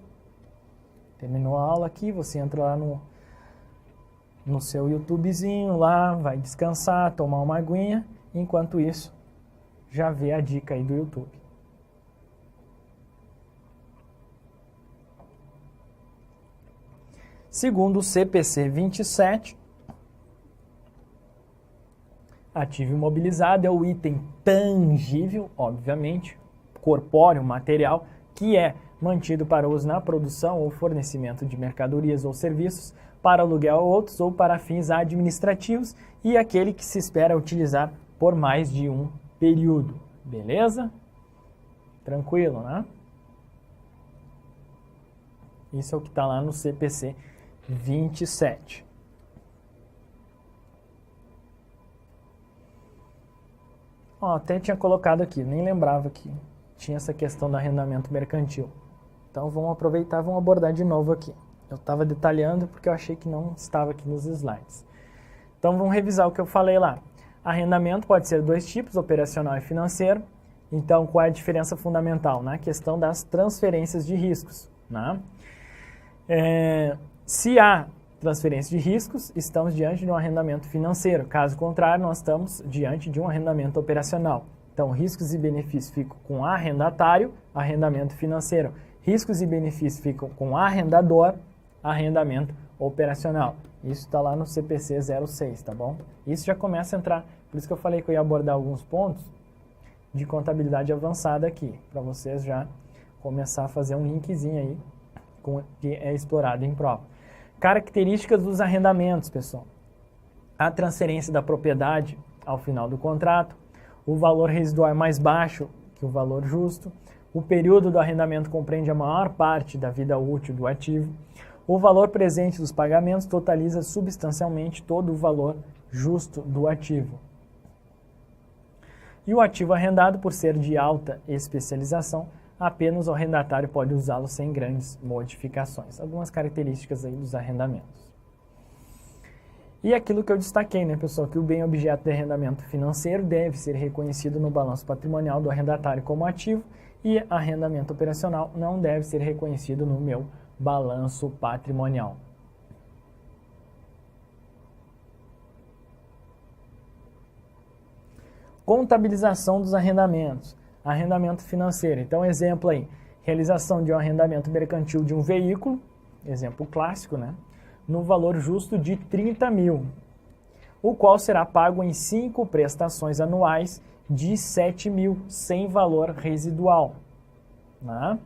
[SPEAKER 1] Terminou a aula aqui, você entra lá no seu YouTubezinho lá, vai descansar, tomar uma aguinha. Enquanto isso, já vê a dica aí do YouTube. Segundo o CPC 27, ativo imobilizado é o item tangível, obviamente, corpóreo, material, que é mantido para uso na produção ou fornecimento de mercadorias ou serviços, para aluguel a outros ou para fins administrativos, e aquele que se espera utilizar por mais de um período. Beleza? Tranquilo, né? Isso é o que está lá no CPC 27. Ó, até tinha colocado aqui, nem lembrava que tinha essa questão do arrendamento mercantil. Então vamos aproveitar, vamos abordar de novo aqui. Eu estava detalhando porque eu achei que não estava aqui nos slides. Então vamos revisar o que eu falei lá. Arrendamento pode ser dois tipos, operacional e financeiro. Então qual é a diferença fundamental? Na questão das transferências de riscos, né? Se há transferência de riscos, estamos diante de um arrendamento financeiro. Caso contrário, nós estamos diante de um arrendamento operacional. Então, riscos e benefícios ficam com arrendatário, arrendamento financeiro. Riscos e benefícios ficam com arrendador, arrendamento operacional. Isso está lá no CPC 06, tá bom? Isso já começa a entrar, por isso que eu falei que eu ia abordar alguns pontos de contabilidade avançada aqui, para vocês já começar a fazer um linkzinho aí com que é explorado em prova. Características dos arrendamentos, pessoal. A transferência da propriedade ao final do contrato, o valor residual é mais baixo que o valor justo, o período do arrendamento compreende a maior parte da vida útil do ativo, o valor presente dos pagamentos totaliza substancialmente todo o valor justo do ativo. E o ativo arrendado, por ser de alta especialização, apenas o arrendatário pode usá-lo sem grandes modificações. Algumas características aí dos arrendamentos. E aquilo que eu destaquei, né, pessoal, que o bem objeto de arrendamento financeiro deve ser reconhecido no balanço patrimonial do arrendatário como ativo e arrendamento operacional não deve ser reconhecido no meu balanço patrimonial. Contabilização dos arrendamentos. Arrendamento financeiro. Então, exemplo aí, realização de um arrendamento mercantil de um veículo, exemplo clássico, né? No valor justo de 30 mil, o qual será pago em 5 prestações anuais de 7 mil, sem valor residual. Né?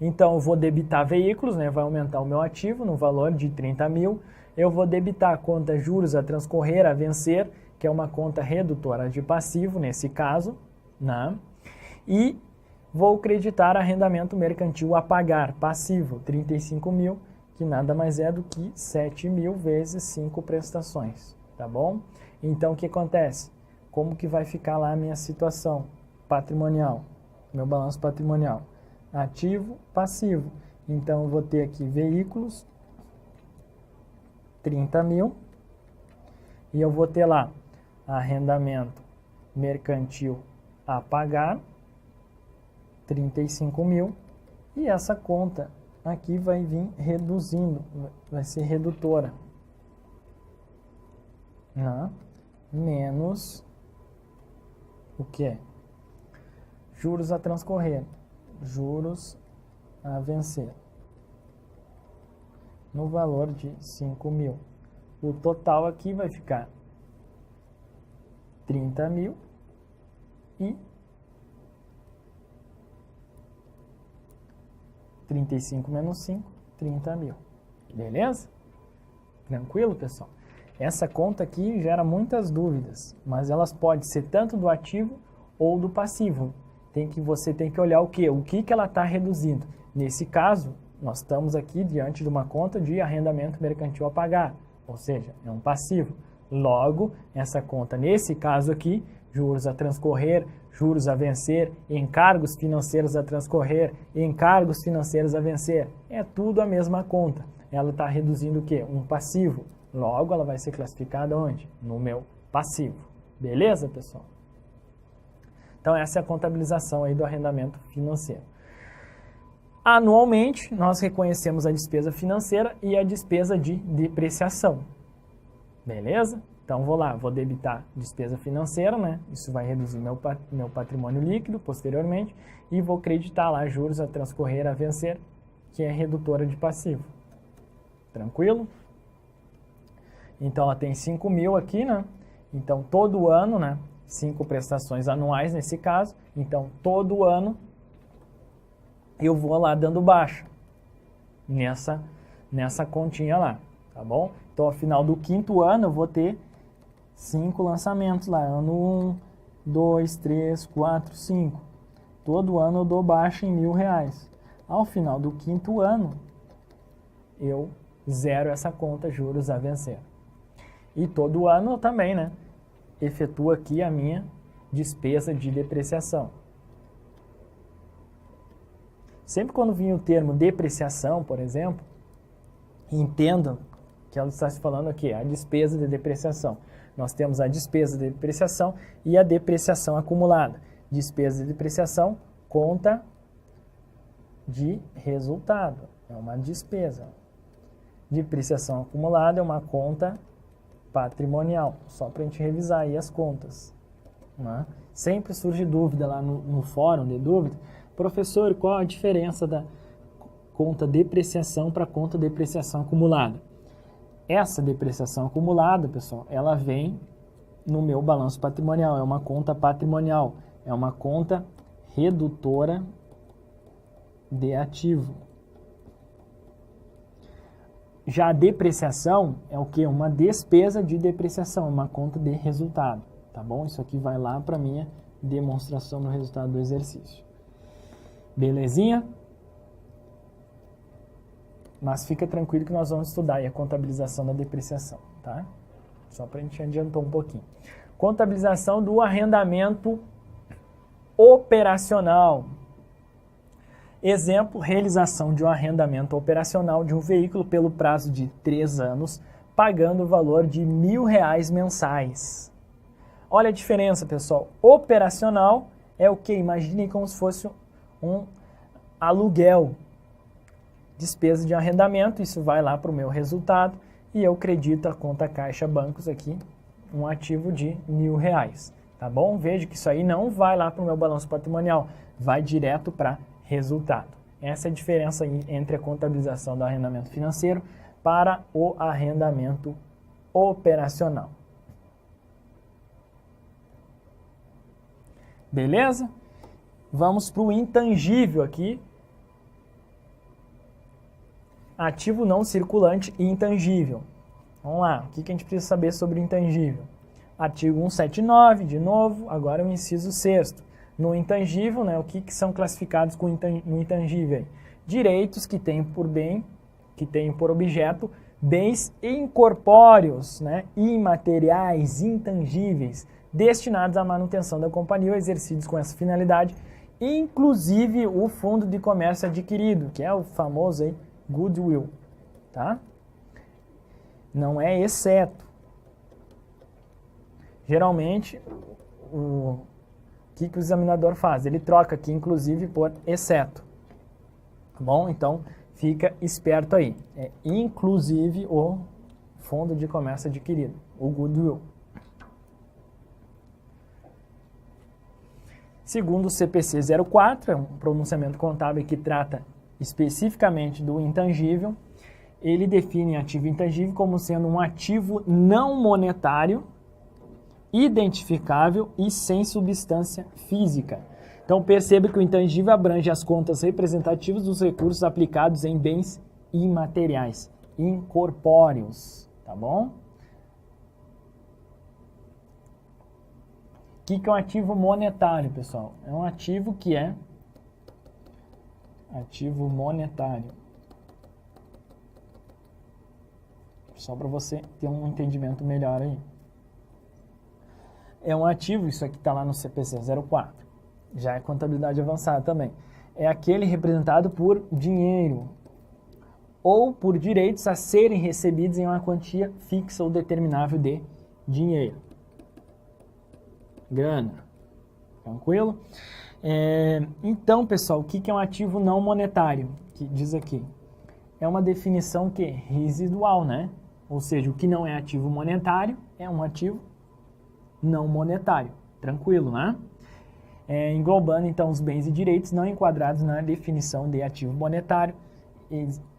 [SPEAKER 1] Então, eu vou debitar veículos, né? Vai aumentar o meu ativo no valor de 30 mil. Eu vou debitar a conta juros a transcorrer, a vencer, que é uma conta redutora de passivo, nesse caso. Né? E vou creditar arrendamento mercantil a pagar, passivo, 35 mil, que nada mais é do que 7 mil vezes 5 prestações, tá bom? Então, o que acontece? Como que vai ficar lá a minha situação patrimonial? Meu balanço patrimonial. Ativo, passivo. Então, eu vou ter aqui veículos, 30 mil, e eu vou ter lá arrendamento mercantil a pagar, 35 mil, e essa conta aqui vai vir reduzindo, vai ser redutora. Menos o que? Juros a transcorrer, juros a vencer, no valor de 5 mil. O total aqui vai ficar 30 mil e 35 menos 5, 30 mil. Beleza? Tranquilo, pessoal? Essa conta aqui gera muitas dúvidas, mas elas podem ser tanto do ativo ou do passivo. Você tem que olhar o que? O que ela está reduzindo. Nesse caso, nós estamos aqui diante de uma conta de arrendamento mercantil a pagar, ou seja, é um passivo. Logo, essa conta, nesse caso aqui, juros a transcorrer, juros a vencer, encargos financeiros a transcorrer, encargos financeiros a vencer. É tudo a mesma conta. Ela está reduzindo o quê? Um passivo. Logo, ela vai ser classificada onde? No meu passivo. Beleza, pessoal? Então, essa é a contabilização aí do arrendamento financeiro. Anualmente, nós reconhecemos a despesa financeira e a despesa de depreciação. Beleza? Então, vou debitar despesa financeira, né? Isso vai reduzir meu patrimônio líquido posteriormente. E vou creditar lá juros a transcorrer, a vencer, que é redutora de passivo. Tranquilo? Então, ela tem 5 mil aqui, né? Então, todo ano, né? 5 prestações anuais nesse caso. Então, todo ano, eu vou lá dando baixa nessa continha lá, tá bom? Então, ao final do 5º ano, eu vou ter 5 lançamentos lá. Ano 1, 2, 3, 4, 5. Todo ano eu dou baixa em R$1.000. Ao final do 5º ano, eu zero essa conta juros a vencer. E todo ano eu também, né? Efetuo aqui a minha despesa de depreciação. Sempre quando vir o termo depreciação, por exemplo, entendam que ela está se falando aqui, a despesa de depreciação. Nós temos a despesa de depreciação e a depreciação acumulada. Despesa de depreciação, conta de resultado, é uma despesa. Depreciação acumulada é uma conta patrimonial, só para a gente revisar aí as contas. né? Sempre surge dúvida lá no fórum de dúvida. Professor, qual a diferença da conta depreciação para conta depreciação acumulada? Essa depreciação acumulada, pessoal, ela vem no meu balanço patrimonial, é uma conta patrimonial, é uma conta redutora de ativo. Já a depreciação é o que? Uma despesa de depreciação, uma conta de resultado, tá bom? Isso aqui vai lá para minha demonstração do resultado do exercício. Belezinha? Mas fica tranquilo que nós vamos estudar aí a contabilização da depreciação, tá? Só para a gente adiantar um pouquinho. Contabilização do arrendamento operacional. Exemplo, realização de um arrendamento operacional de um veículo pelo prazo de 3 anos, pagando o valor de R$1.000 mensais. Olha a diferença, pessoal. Operacional é o que? Imaginem como se fosse um aluguel. Despesa de arrendamento, isso vai lá para o meu resultado e eu credito a conta caixa bancos aqui, um ativo de R$1.000, tá bom? Veja que isso aí não vai lá para o meu balanço patrimonial, vai direto para resultado. Essa é a diferença aí entre a contabilização do arrendamento financeiro para o arrendamento operacional. Beleza? Vamos para o intangível aqui. Ativo não circulante e intangível. Vamos lá, o que a gente precisa saber sobre o intangível? Artigo 179, de novo, agora o inciso 6º. No intangível, né, o que são classificados no intangível? Direitos que têm por bem, que têm por objeto, bens incorpóreos, né, imateriais, intangíveis, destinados à manutenção da companhia ou exercidos com essa finalidade, inclusive o fundo de comércio adquirido, que é o famoso aí, goodwill, tá? Não é exceto. Geralmente, o que o examinador faz? Ele troca aqui, inclusive, por exceto. Tá bom? Então, fica esperto aí. É inclusive o fundo de comércio adquirido, o goodwill. Segundo o CPC 04, é um pronunciamento contábil que trata especificamente do intangível, ele define ativo intangível como sendo um ativo não monetário, identificável e sem substância física. Então perceba que o intangível abrange as contas representativas dos recursos aplicados em bens imateriais, incorpóreos, tá bom? O que é um ativo monetário, pessoal? É um ativo que é ativo monetário. Só para você ter um entendimento melhor aí. É um ativo, isso aqui está lá no CPC 04. Já é contabilidade avançada também. É aquele representado por dinheiro ou por direitos a serem recebidos em uma quantia fixa ou determinável de dinheiro. Grana. Tranquilo? Então, pessoal, o que é um ativo não monetário? Que diz aqui. É uma definição que é residual, né? Ou seja, o que não é ativo monetário é um ativo não monetário. Tranquilo, né? Englobando, então, os bens e direitos não enquadrados na definição de ativo monetário,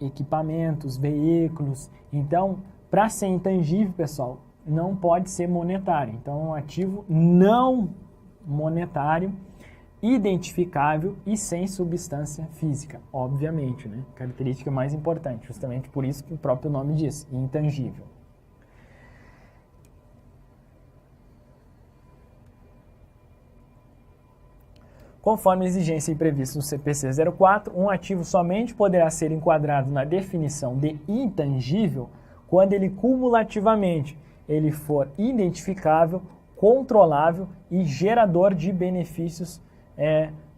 [SPEAKER 1] equipamentos, veículos. Então, para ser intangível, pessoal, não pode ser monetário. Então, é um ativo não monetário, identificável e sem substância física, obviamente, né? Característica mais importante, justamente por isso que o próprio nome diz, intangível. Conforme a exigência prevista no CPC 04, um ativo somente poderá ser enquadrado na definição de intangível quando ele cumulativamente ele for identificável, controlável e gerador de benefícios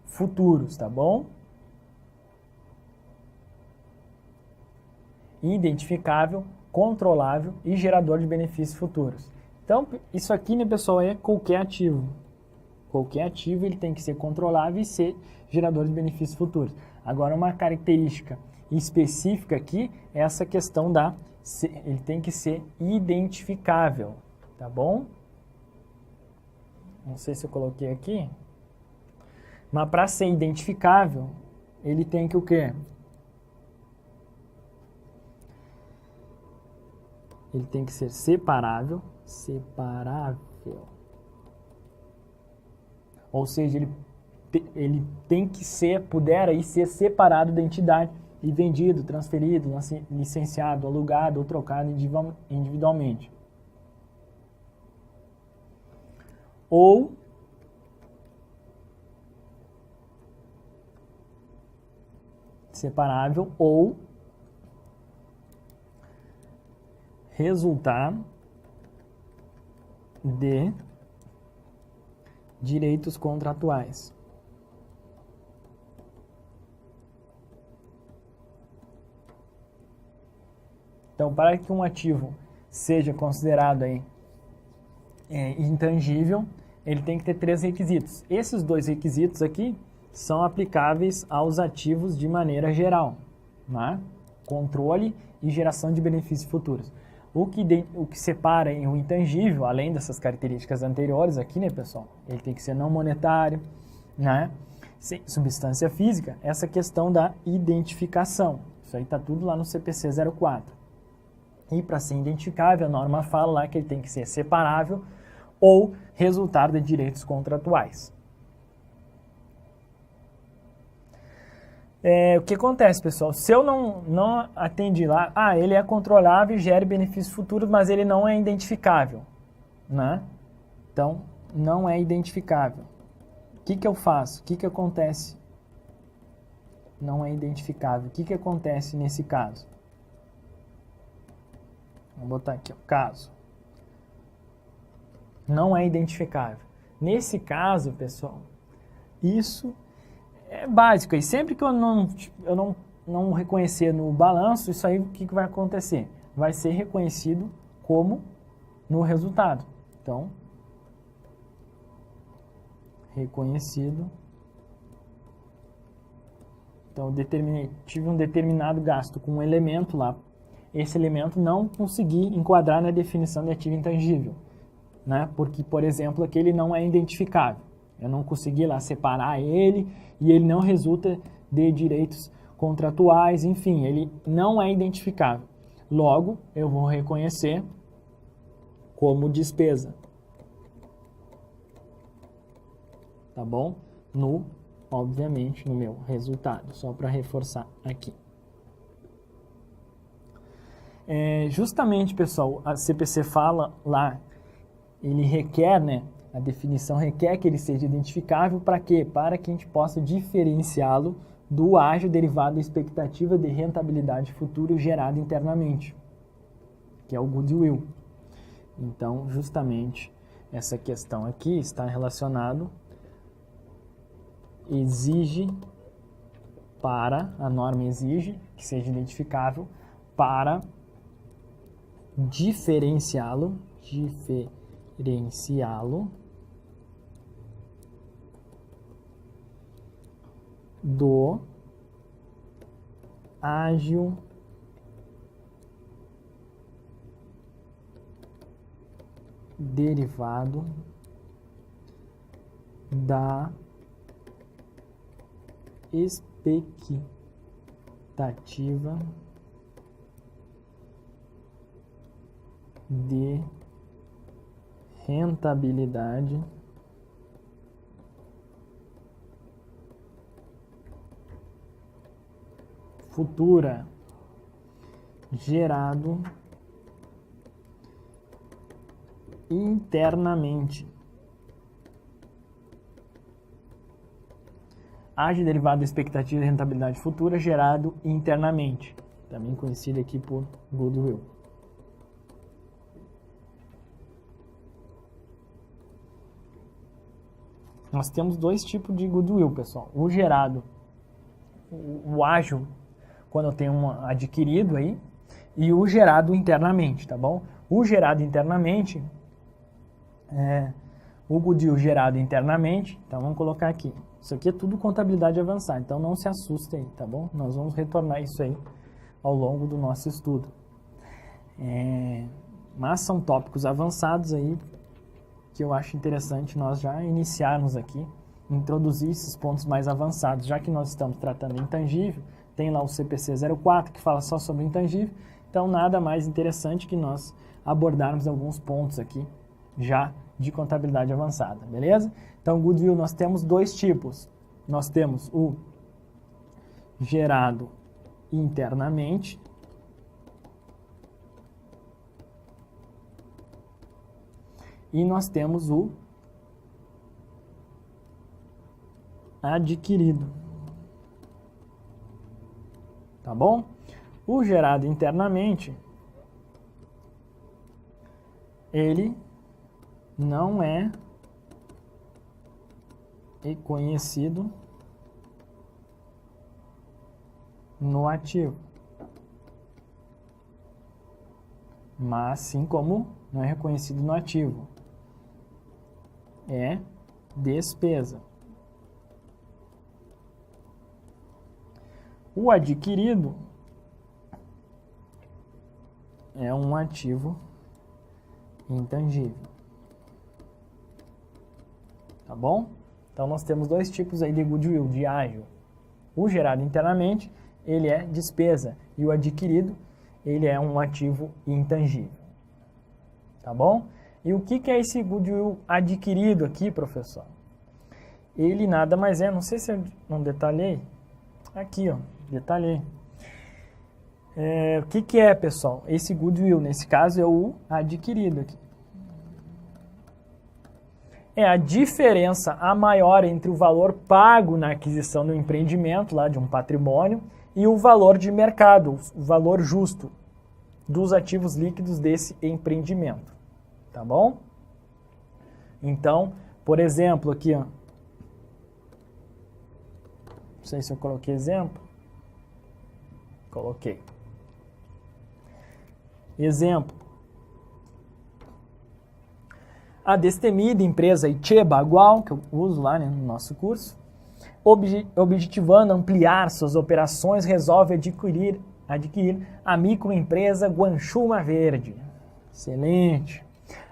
[SPEAKER 1] futuros, tá bom? Identificável, controlável e gerador de benefícios futuros. Então, isso aqui, né, pessoal, é qualquer ativo. Qualquer ativo ele tem que ser controlável e ser gerador de benefícios futuros. Agora, uma característica específica aqui é essa questão ele tem que ser identificável, tá bom? não sei se eu coloquei aqui, mas para ser identificável, ele tem que o quê? Ele tem que ser separável. Ou seja, ele tem que puder aí ser separado da entidade e vendido, transferido, licenciado, alugado ou trocado individualmente. Ou separável ou resultar de direitos contratuais. Então, para que um ativo seja considerado aí, intangível, ele tem que ter 3 requisitos. Esses 2 requisitos aqui são aplicáveis aos ativos de maneira geral, né? Controle e geração de benefícios futuros. O que separa o intangível, além dessas características anteriores aqui, né, pessoal? Ele tem que ser não monetário, né? Sem substância física, essa questão da identificação. Isso aí está tudo lá no CPC 04. E para ser identificável, a norma fala lá que ele tem que ser separável ou resultar de direitos contratuais. O que acontece, pessoal? Se eu não atendi lá, ele é controlável e gera benefícios futuros, mas ele não é identificável, né? Então, não é identificável. O que eu faço? O que acontece? Não é identificável. O que acontece nesse caso? Vou botar aqui, caso. Não é identificável. Nesse caso, pessoal, isso é básico. E sempre que eu não reconhecer no balanço, isso aí, o que vai acontecer? Vai ser reconhecido como no resultado. Então, reconhecido. Então, tive um determinado gasto com um elemento lá. Esse elemento não consegui enquadrar na definição de ativo intangível, né? Porque, por exemplo, aqui ele não é identificável. Eu não consegui lá separar ele e ele não resulta de direitos contratuais, enfim, ele não é identificável. Logo, eu vou reconhecer como despesa. Tá bom? Obviamente, no meu resultado, só para reforçar aqui. Justamente, pessoal, a CPC fala lá, ele requer, né, a definição requer que ele seja identificável para quê? Para que a gente possa diferenciá-lo do ágio derivado da expectativa de rentabilidade futura gerada internamente, que é o goodwill. Então, justamente, essa questão aqui está relacionado, a norma exige que seja identificável para diferenciá-lo do ágio derivado da expectativa de rentabilidade futura gerado internamente. Ágio derivado da expectativa de rentabilidade futura gerado internamente, também conhecido aqui por goodwill. Nós temos 2 tipos de goodwill, pessoal. O gerado, o ágio, quando eu tenho um adquirido aí, e o gerado internamente, tá bom? O gerado internamente, o goodwill gerado internamente, então vamos colocar aqui. Isso aqui é tudo contabilidade avançada, então não se assuste aí, tá bom? Nós vamos retornar isso aí ao longo do nosso estudo. Mas são tópicos avançados aí que eu acho interessante nós já iniciarmos aqui, introduzir esses pontos mais avançados, já que nós estamos tratando de intangível, tem lá o CPC 04 que fala só sobre intangível, então nada mais interessante que nós abordarmos alguns pontos aqui já de contabilidade avançada, beleza? Então, goodwill nós temos dois tipos. Nós temos o gerado internamente e nós temos o adquirido. Tá bom? O gerado internamente, ele não é reconhecido no ativo, mas assim como não é reconhecido no ativo, é despesa. O adquirido é um ativo intangível. Tá bom? Então nós temos dois tipos aí de goodwill, de ágio. O gerado internamente, ele é despesa, e o adquirido, ele é um ativo intangível. Tá bom? E o que é esse goodwill adquirido aqui, professor? Ele nada mais é, não sei se eu não detalhei, aqui ó, detalhei. O que é, pessoal? Esse goodwill, nesse caso, é o adquirido aqui. É a diferença a maior entre o valor pago na aquisição do empreendimento, lá de um patrimônio, e o valor de mercado, o valor justo dos ativos líquidos desse empreendimento. Tá bom? Então, por exemplo, aqui, ó. Não sei se eu coloquei exemplo. Coloquei. Exemplo. A destemida empresa Itê Bagual, que eu uso lá, né, no nosso curso, objetivando ampliar suas operações, resolve adquirir a microempresa Guanchuma Verde. Excelente.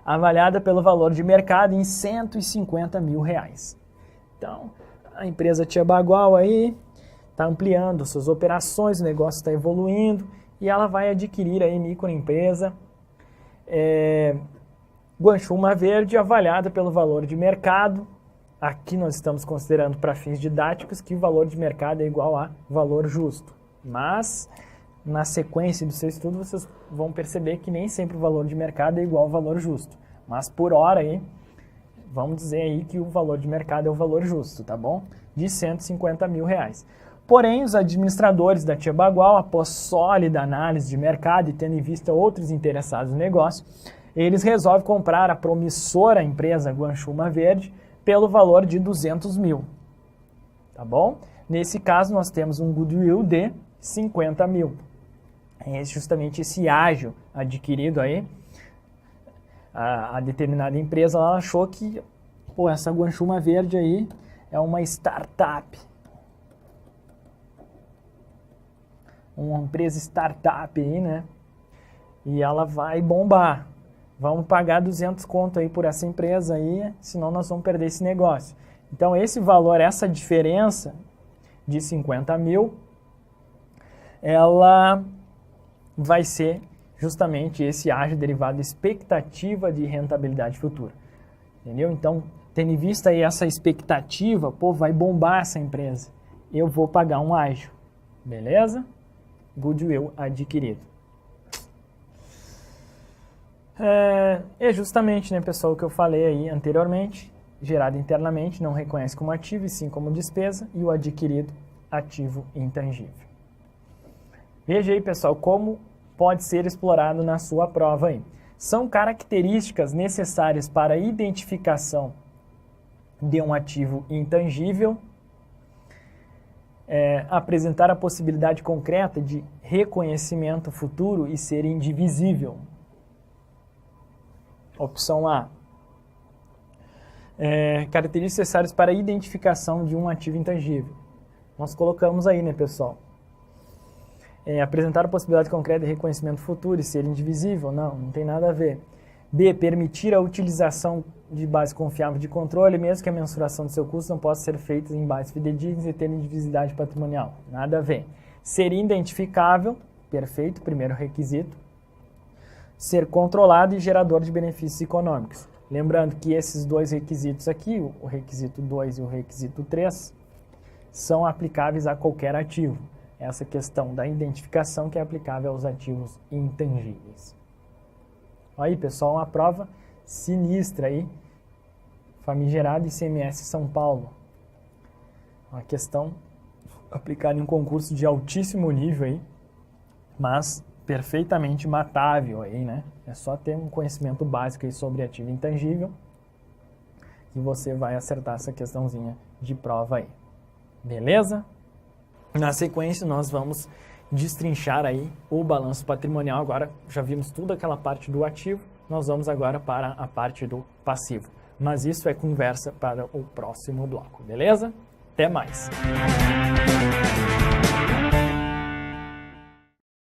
[SPEAKER 1] Avaliada pelo valor de mercado em R$150 mil. Então, a empresa Itê Bagual aí está ampliando suas operações, o negócio está evoluindo e ela vai adquirir aí microempresa Guanchuma Verde, avaliada pelo valor de mercado. Aqui nós estamos considerando para fins didáticos que o valor de mercado é igual a valor justo. Mas, na sequência do seu estudo, vocês vão perceber que nem sempre o valor de mercado é igual ao valor justo. Mas, por hora, aí, vamos dizer aí que o valor de mercado é o valor justo, tá bom? De R$150 mil. Porém, os administradores da Itê Bagual, após sólida análise de mercado e tendo em vista outros interessados no negócio, eles resolvem comprar a promissora empresa Guanchuma Verde pelo valor de R$200 mil. Tá bom? Nesse caso, nós temos um goodwill de R$50 mil. É justamente esse ágio adquirido aí. A determinada empresa ela achou que essa Guanchuma Verde aí é uma startup. Uma empresa startup aí, né? E ela vai bombar. Vamos pagar 200 conto aí por essa empresa aí, senão nós vamos perder esse negócio. Então, esse valor, essa diferença de 50 mil, ela vai ser justamente esse ágio derivado de expectativa de rentabilidade futura. Entendeu? Então, tendo em vista aí essa expectativa, vai bombar essa empresa. Eu vou pagar um ágio. Beleza? Goodwill adquirido. É justamente, né, pessoal, o que eu falei aí anteriormente, gerado internamente, não reconhece como ativo e sim como despesa, e o adquirido, ativo intangível. Veja aí, pessoal, como pode ser explorado na sua prova aí. São características necessárias para a identificação de um ativo intangível, apresentar a possibilidade concreta de reconhecimento futuro e ser indivisível. Opção A. Características necessárias para a identificação de um ativo intangível. Nós colocamos aí, né, pessoal? Apresentar a possibilidade concreta de reconhecimento futuro e ser indivisível. Não tem nada a ver. B. Permitir a utilização de base confiável de controle, mesmo que a mensuração do seu custo não possa ser feita em bases fidedignas e ter indivisibilidade patrimonial. Nada a ver. Ser identificável, perfeito, primeiro requisito. Ser controlado e gerador de benefícios econômicos. Lembrando que esses dois requisitos aqui, o requisito 2 e o requisito 3, são aplicáveis a qualquer ativo. Essa questão da identificação que é aplicável aos ativos intangíveis. Aí, pessoal, uma prova sinistra aí, famigerado ICMS São Paulo. Uma questão aplicada em um concurso de altíssimo nível aí, mas perfeitamente matável aí, né? É só ter um conhecimento básico aí sobre ativo intangível que você vai acertar essa questãozinha de prova aí. Beleza? Na sequência, nós vamos destrinchar aí o balanço patrimonial. Agora já vimos toda aquela parte do ativo, nós vamos agora para a parte do passivo. Mas isso é conversa para o próximo bloco, beleza? Até mais!